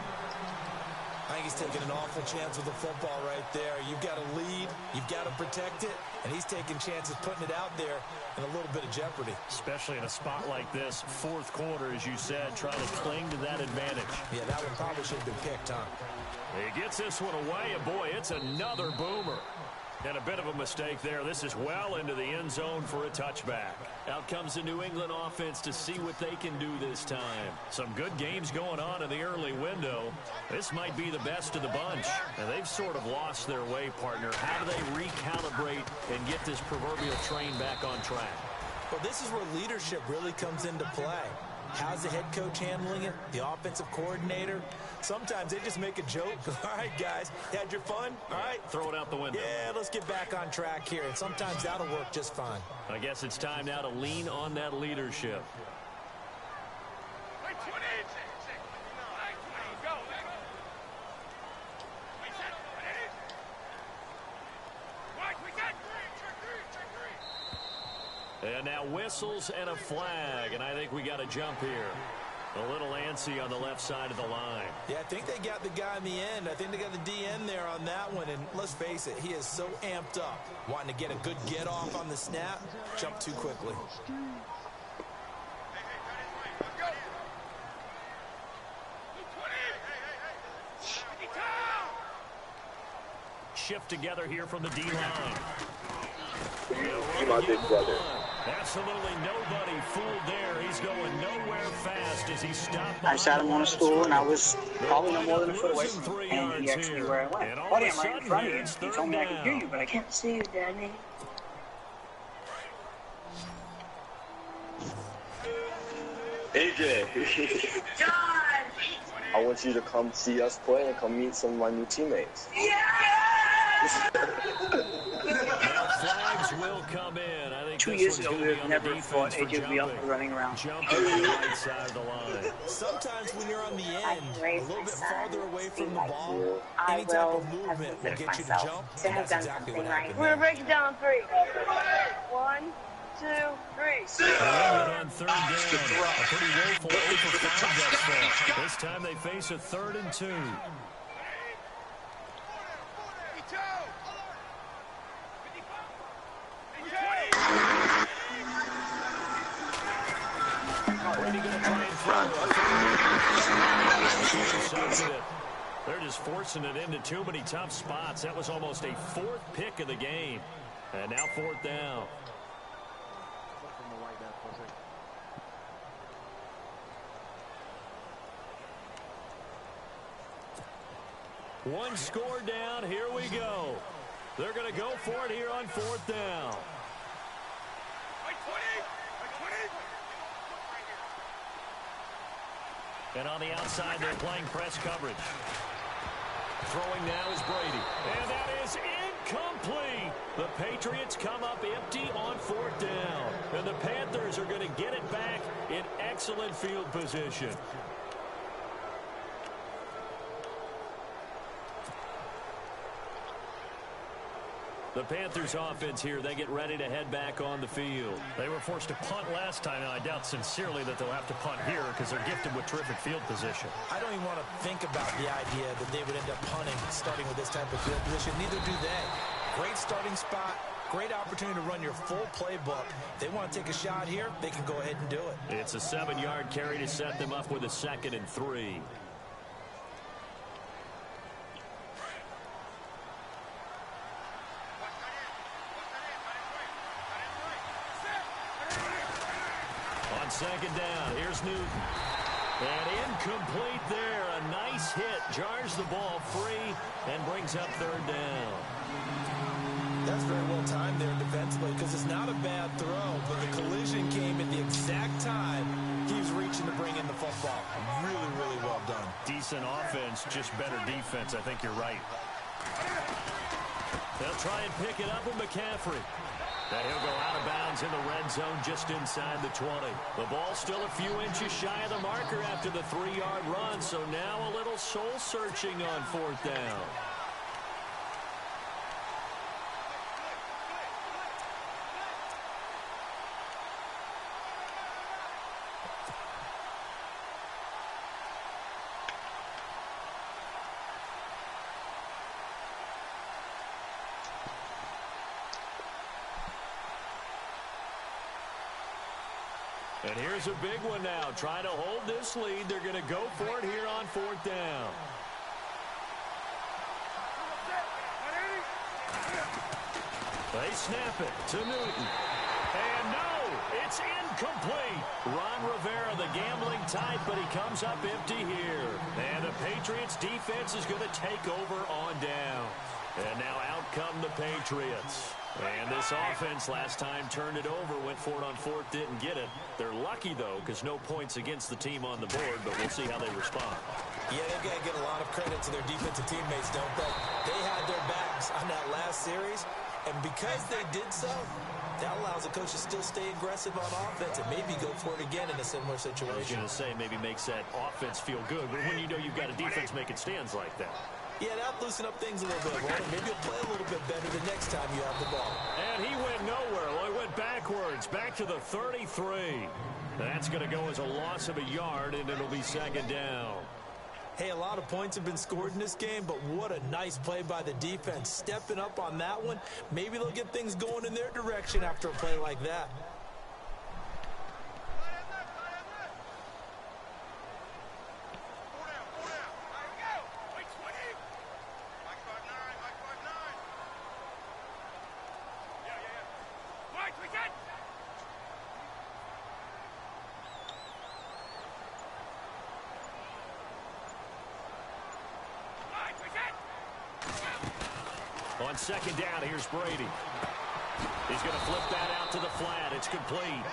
I think he's taking an awful chance with the football right there. You've got to lead, you've got to protect it, and he's taking chances putting it out there in a little bit of jeopardy. Especially in a spot like this, 4th quarter, as you said, trying to cling to that advantage. Yeah, that one probably should have been picked, huh? He gets this one away, and boy, it's another boomer. And a bit of a mistake there. This is well into the end zone for a touchback. Out comes the New England offense to see what they can do this time. Some good games going on in the early window. This might be the best of the bunch. And they've sort of lost their way, partner. How do they recalibrate and get this proverbial train back on track? Well, this is where leadership really comes into play. How's the head coach handling it? The offensive coordinator? Sometimes they just make a joke. All right, guys, had your fun? All right. Throw it out the window. Yeah, let's get back on track here. And sometimes that'll work just fine. I guess it's time now to lean on that leadership. And now whistles and a flag, and I think we got a jump here. A little antsy on the left side of the line. Yeah, I think they got the guy in the end. I think they got the DN there on that one, and let's face it, he is so amped up, wanting to get a good get off on the snap, jump too quickly. Shift together here from the D-line. My big brother. Absolutely nobody fooled there. He's going nowhere fast as he stopped. I sat him on a stool, and I was probably no more than a foot away from him, and he asked me where I went. Buddy, I'm right in front of you. He told me I could hear you, but I can't see you, Daddy. AJ. John! I want you to come see us play and come meet some of my new teammates. Flags will come in. I think 2 years ago, we would have never thought AJ would be up and running around. Jumping to the right side of the line. Sometimes when you're on the end, a little bit farther away from the ball, I any type will of have movement will considered get you to myself jump. to have done exactly something what right. happened We're there. gonna break it down in 3. 1, 2, 3. On 3rd down. A pretty woeful 0 for 5 thus far. This time they face a 3rd and 2. They're just forcing it into too many tough spots. That was almost a 4th pick of the game. And now 4th down. One score down. Here we go. They're going to go for it here on 4th down. And on the outside, they're playing press coverage. Throwing now is Brady. And that is incomplete. The Patriots come up empty on 4th down. And the Panthers are going to get it back in excellent field position. The Panthers offense here, they get ready to head back on the field. They were forced to punt last time, and I doubt sincerely that they'll have to punt here because they're gifted with terrific field position. I don't even want to think about the idea that they would end up punting starting with this type of field position. Neither do they. Great starting spot, great opportunity to run your full playbook. If they want to take a shot here, they can go ahead and do it. It's a 7-yard carry to set them up with a 2nd and 3. On 2nd down, here's Newton. And incomplete there. A nice hit. Jars the ball free and brings up 3rd down. That's very well timed there defensively because it's not a bad throw, but the collision came at the exact time he was reaching to bring in the football. Really, really well done. Decent offense, just better defense. I think you're right. They'll try and pick it up with McCaffrey. And he'll go out of bounds in the red zone just inside the 20. The ball still a few inches shy of the marker after the 3-yard run, so now a little soul-searching on 4th down. And here's a big one now. Trying to hold this lead. They're going to go for it here on 4th down. They snap it to Newton. And no, it's incomplete. Ron Rivera, the gambling type, but he comes up empty here. And the Patriots defense is going to take over on down. And now out come the Patriots. And this offense last time turned it over, went for it on 4th, didn't get it. They're lucky, though, because no points against the team on the board, but we'll see how they respond. Yeah, they've got to get a lot of credit to their defensive teammates, don't they? They had their backs on that last series, and because they did so, that allows the coach to still stay aggressive on offense and maybe go for it again in a similar situation. I was going to say maybe makes that offense feel good, but when you know you've got a defense making stands like that. Yeah, that'll loosen up things a little bit, Walter. Maybe you'll play a little bit better the next time you have the ball. And he went nowhere. Well, he went backwards, back to the 33. That's going to go as a loss of a yard, and it'll be 2nd down. Hey, a lot of points have been scored in this game, but what a nice play by the defense. Stepping up on that one, maybe they'll get things going in their direction after a play like that. On 2nd down, here's Brady. He's going to flip that out to the flat. It's complete.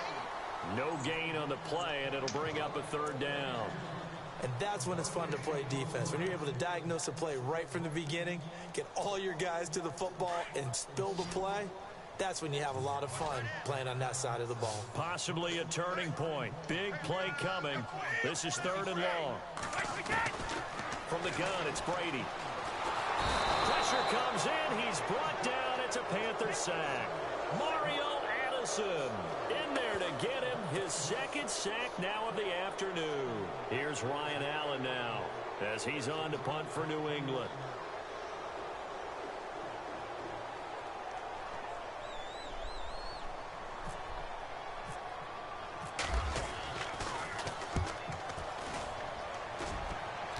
No gain on the play, and it'll bring up a 3rd down. And that's when it's fun to play defense. When you're able to diagnose a play right from the beginning, get all your guys to the football, and spill the play, that's when you have a lot of fun playing on that side of the ball. Possibly a turning point. Big play coming. This is 3rd and long. From the gun, it's Brady. Pressure comes in. He's brought down. It's a Panther sack. Mario Addison in there to get him his 2nd sack now of the afternoon. Here's Ryan Allen now as he's on to punt for New England.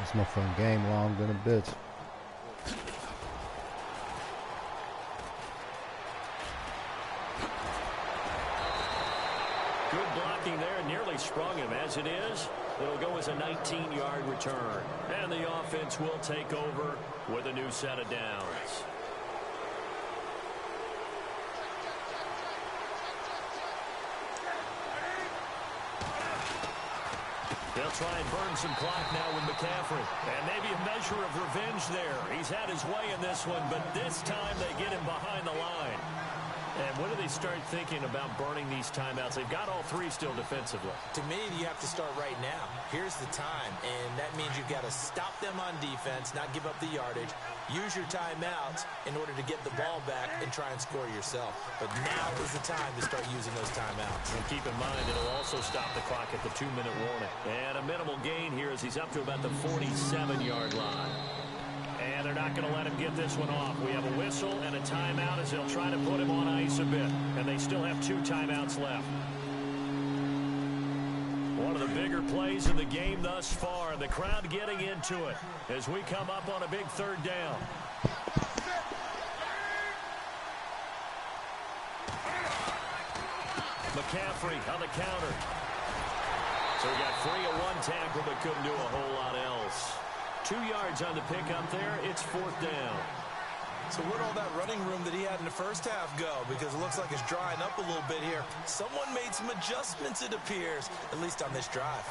It's my fun game long than a bitch. Good blocking there, nearly sprung him. As it is, it'll go as a 19-yard return. And the offense will take over with a new set of downs. They'll try and burn some clock now with McCaffrey. And maybe a measure of revenge there. He's had his way in this one, but this time they get him behind the line. And when do they start thinking about burning these timeouts? They've got all three still defensively. To me, you have to start right now. Here's the time, and that means you've got to stop them on defense, not give up the yardage, use your timeouts in order to get the ball back and try and score yourself. But now is the time to start using those timeouts. And keep in mind, it'll also stop the clock at the 2-minute warning. And a minimal gain here as he's up to about the 47-yard line. And they're not going to let him get this one off. We have a whistle and a timeout as they'll try to put him on ice a bit. And they still have 2 timeouts left. One of the bigger plays in the game thus far. And the crowd getting into it as we come up on a big 3rd down. McCaffrey on the counter. So we got 3 at 1 tackle, but couldn't do a whole lot else. 2 yards on the pickup there. It's 4th down. So where'd all that running room that he had in the first half go? Because it looks like it's drying up a little bit here. Someone made some adjustments, it appears, at least on this drive.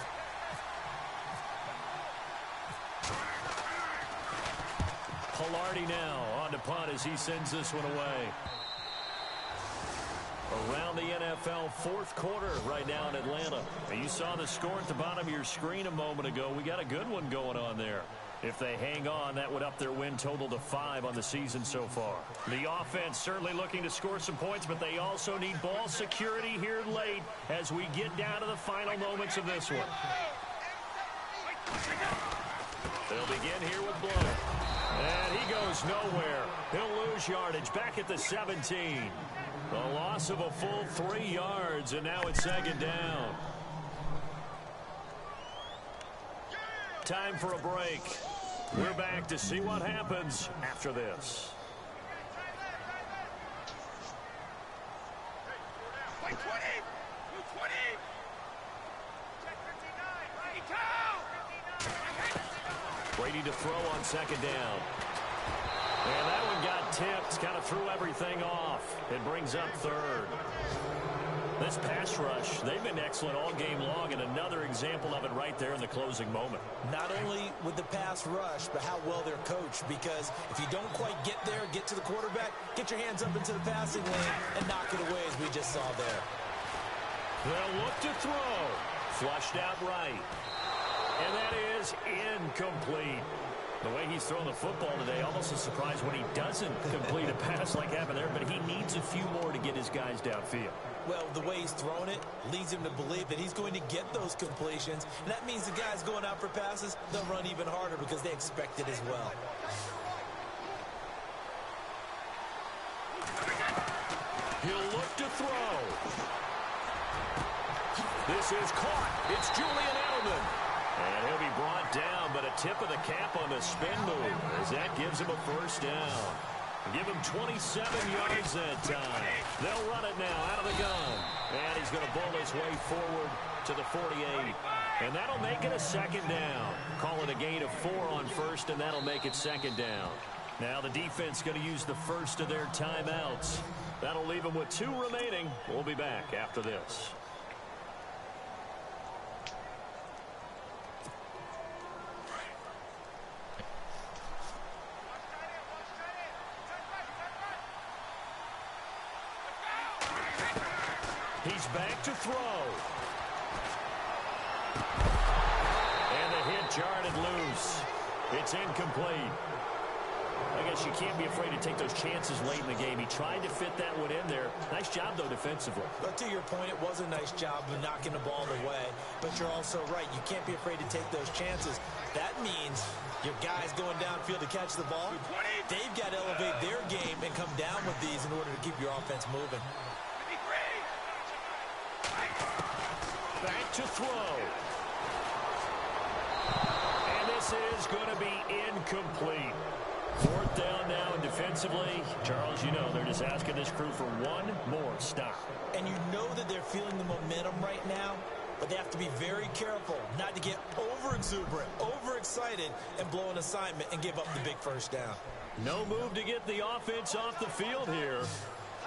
Pilardi now on to punt as he sends this one away. Around the NFL 4th quarter right now in Atlanta. You saw the score at the bottom of your screen a moment ago. We got a good one going on there. If they hang on, that would up their win total to 5 on the season so far. The offense certainly looking to score some points, but they also need ball security here late as we get down to the final moments of this one. They'll begin here with Blow. And he goes nowhere. He'll lose yardage back at the 17. A loss of a full 3 yards, and now it's 2nd down. Time for a break. We're back to see what happens after this. Brady to throw on 2nd down. And that one got tipped, kind of threw everything off. It brings up 3rd. This pass rush, they've been excellent all game long, and another example of it right there in the closing moment. Not only with the pass rush, but how well they're coached, because if you don't quite get there, get to the quarterback, get your hands up into the passing lane, and knock it away as we just saw there. They'll look to throw. Flushed out right. And that is incomplete. The way he's throwing the football today, almost a surprise when he doesn't complete a pass like happened there, but he needs a few more to get his guys downfield. Well, the way he's throwing it leads him to believe that he's going to get those completions. And that means the guys going out for passes, they'll run even harder because they expect it as well. He'll look to throw. This is caught. It's Julian Edelman. And he'll be brought down, but a tip of the cap on the spin move as that gives him a 1st down. Give him 27 yards that time. They'll run it now out of the gun. And he's going to bowl his way forward to the 48. And that'll make it a 2nd down. Call it a gain of 4 on 1st, and that'll make it 2nd down. Now the defense going to use the first of their timeouts. That'll leave them with 2 remaining. We'll be back after this. He's back to throw. And the hit jarred it loose. It's incomplete. I guess you can't be afraid to take those chances late in the game. He tried to fit that one in there. Nice job, though, defensively. But to your point, it was a nice job of knocking the ball away. But you're also right. You can't be afraid to take those chances. That means your guys going downfield to catch the ball, they've got to elevate their game and come down with these in order to keep your offense moving. Back to throw. And this is going to be incomplete. 4th down now, and defensively, Charles, you know, they're just asking this crew for one more stop. And you know that they're feeling the momentum right now, but they have to be very careful not to get over-exuberant, over-excited, and blow an assignment and give up the big 1st down. No move to get the offense off the field here.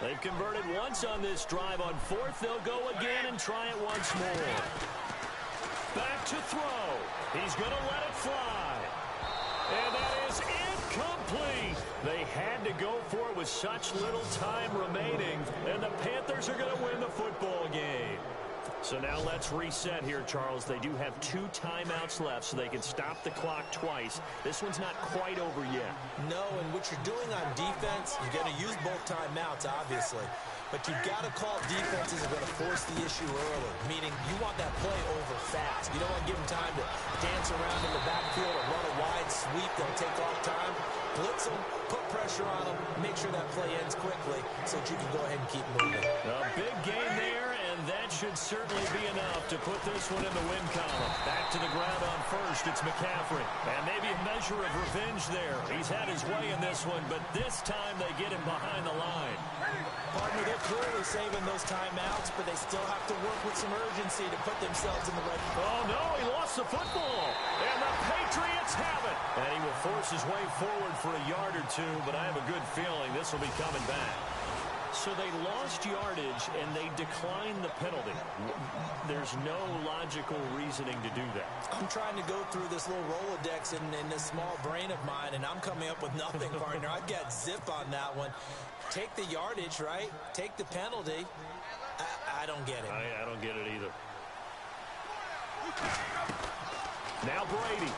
They've converted once on this drive. On 4th, they'll go again and try it once more. Back to throw. He's going to let it fly. And that is incomplete. They had to go for it with such little time remaining, and the Panthers are going to win the football game. So now let's reset here, Charles. They do have 2 timeouts left, so they can stop the clock twice. This one's not quite over yet. No, and what you're doing on defense, you're going to use both timeouts, obviously. But you've got to call defenses are going to force the issue early, meaning you want that play over fast. You don't want to give them time to dance around in the backfield or run a wide sweep that'll take off time. Blitz them, put pressure on them, make sure that play ends quickly so that you can go ahead and keep moving. A big game there, and that should certainly be enough to put this one in the win column. Back to the ground on first, it's McCaffrey. And maybe a measure of revenge there. He's had his way in this one, but this time they get him behind the line. Partner, they're clearly saving those timeouts, but they still have to work with some urgency to put themselves in the right spot. Oh, no, he lost the football. And the Patriots have it. And he will force his way forward for a yard or two, but I have a good feeling this will be coming back. So they lost yardage, and they declined the penalty. There's no logical reasoning to do that. I'm trying to go through this little Rolodex in this small brain of mine, and I'm coming up with nothing, partner. I've got zip on that one. Take the yardage, right? Take the penalty. I don't get it. I don't get it either. Now Brady.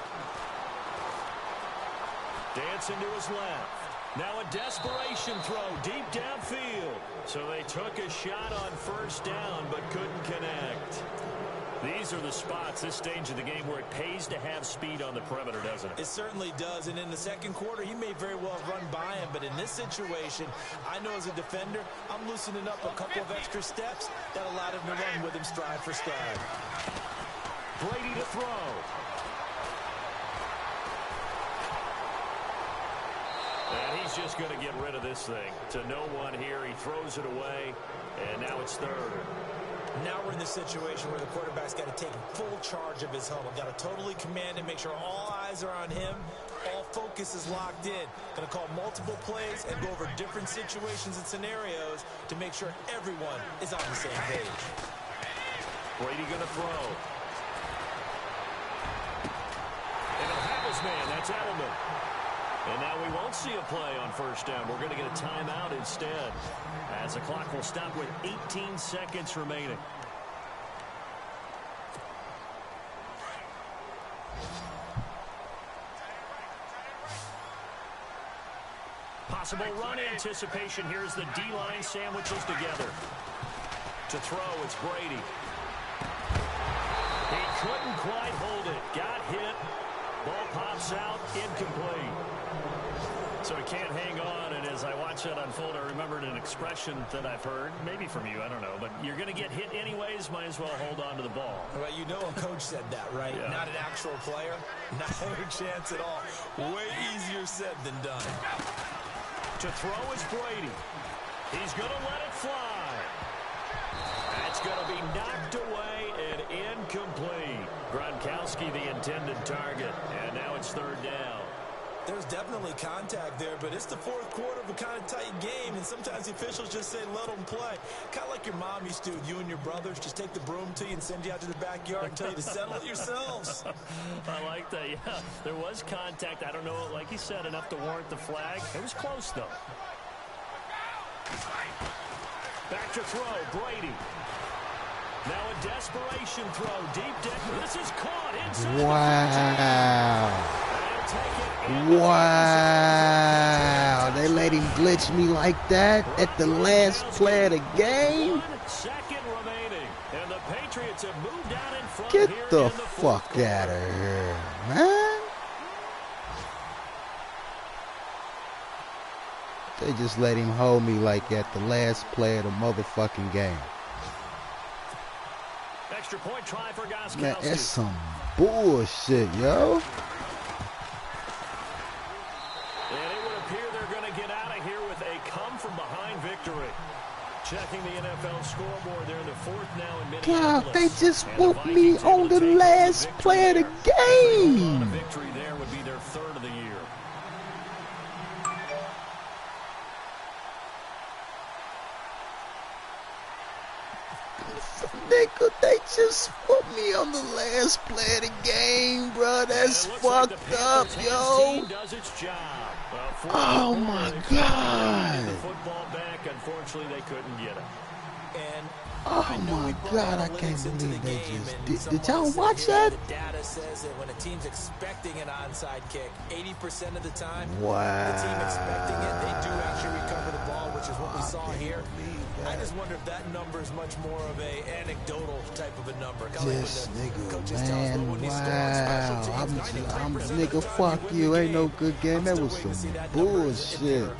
Dancing to his left. Now a desperation throw deep downfield. So they took a shot on first down but couldn't connect. These are the spots, this stage of the game, where it pays to have speed on the perimeter, doesn't it? It certainly does, and in the second quarter, he may very well run by him, but in this situation, I know as a defender, I'm loosening up a couple of extra steps that allowed him to run with him stride for stride. Brady to throw. And he's just going to get rid of this thing. To no one here, he throws it away, and now it's third. Now we're in the situation where the quarterback's got to take full charge of his huddle. Got to totally command and make sure all eyes are on him. All focus is locked in. Going to call multiple plays and go over different situations and scenarios to make sure everyone is on the same page. Brady going to throw. And he'll have his man. That's Edelman. And now we won't see a play on first down. We're going to get a timeout instead, as the clock will stop with 18 seconds remaining. Possible run anticipation. Here's the D-line sandwiches together. To throw, it's Brady. He couldn't quite hold it. Got hit. Ball pops out. Incomplete. So he can't hang on, and as I watch that unfold, I remembered an expression that I've heard, maybe from you, I don't know, but you're going to get hit anyways, might as well hold on to the ball. Well, you know a coach said that, right? Yeah. Not an actual player. Not a chance at all. Way easier said than done. To throw is Brady. He's going to let it fly. That's going to be knocked away and incomplete. Gronkowski, the intended target, and now it's third down. There's definitely contact there, but it's the fourth quarter of a kind of tight game, and sometimes the officials just say, let them play. Kind of like your mom used to with you and your brothers. Just take the broom to you and send you out to the backyard and tell you to settle it yourselves. I like that, yeah. There was contact. I don't know, like you said, enough to warrant the flag. It was close, though. Back to throw, Brady. Now a desperation throw, deep down. This is caught inside. Wow. Wow. They let him glitch me like that at the last play of the game? 1 second remaining, and the Patriots have moved out in front. Get here the in fuck out of here, man. They just let him hold me like at the last play of the motherfucking game. Extra point try for Gronkowski. Man, that's some bullshit, yo. And it would appear they're going to get out of here with a come-from-behind victory. Checking the NFL scoreboard, they're in the fourth now in Minneapolis. God, they just whooped me on the last play of the game. A victory there would be their third of the year. Nigga, they just whooped me on the last play of the game, bro. That's fucked up, yo. Oh my God. The football back, unfortunately, they couldn't get it. And oh my God, I can't believe they just did y'all watch that? The data says that when a team's expecting an onside kick, 80% of the time, wow. the team expecting it, they do actually recover the ball, which is what we saw here. I just wonder if that number is much more of a anecdotal type of a number. This nigga, man, wow. I'm nigga, fuck you. Ain't no good game. That was some bullshit.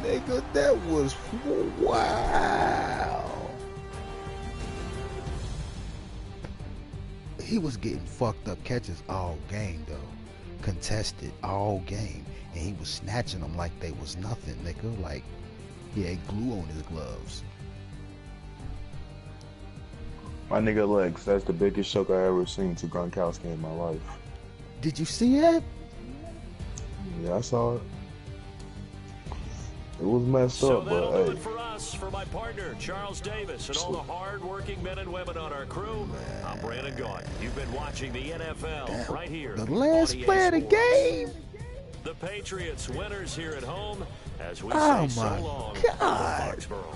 Nigga, that was wow. He was getting fucked up catches all game though. Contested all game. And he was snatching them like they was nothing, nigga. Like he had glue on his gloves. My nigga Lex, that's the biggest choke I ever seen to Gronkowski in my life. Did you see that? Yeah, I saw it. It was messed up, but hey. For us, for my partner, Charles Davis, and all the hard-working men and women on our crew, I'm Brandon Gault. You've been watching the NFL right here. The last play of the game. The Patriots winners here at home as we oh say my so long God. Foxborough.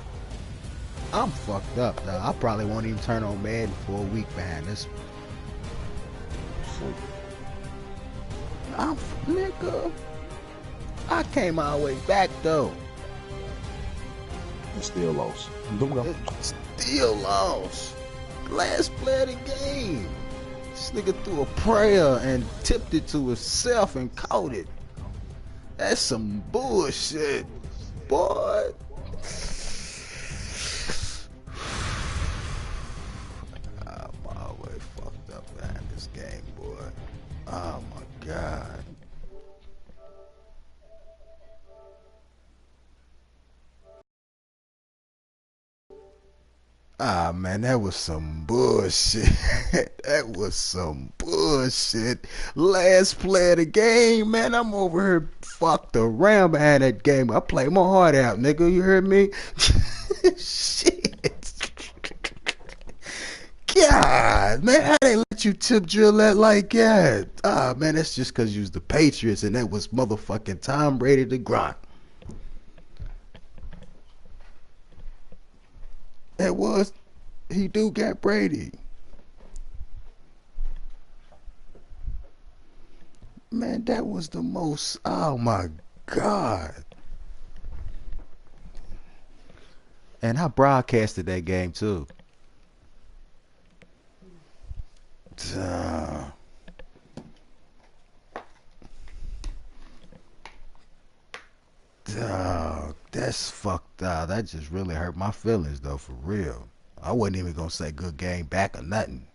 I'm fucked up, though. I probably won't even turn on Madden for a week behind this. Nigga, I came all the way back, though. And still lost. Still lost. Last play of the game. This nigga threw a prayer and tipped it to himself and caught it. That's some bullshit, boy. I'm always fucked up behind this game, boy. Oh my God. Ah, man, that was some bullshit. That was some bullshit. Last play of the game, man. I'm over here fucked around behind that game. I played my heart out, nigga. You heard me? Shit. God, man, how they let you tip drill that like that? Ah, man, that's just because you was the Patriots and that was motherfucking Tom Brady to Gronk. It was. He do got Brady. Man, that was the most. Oh my God. And I broadcasted that game too. That's fucked up. That just really hurt my feelings though, for real. I wasn't even gonna say good game back or nothing.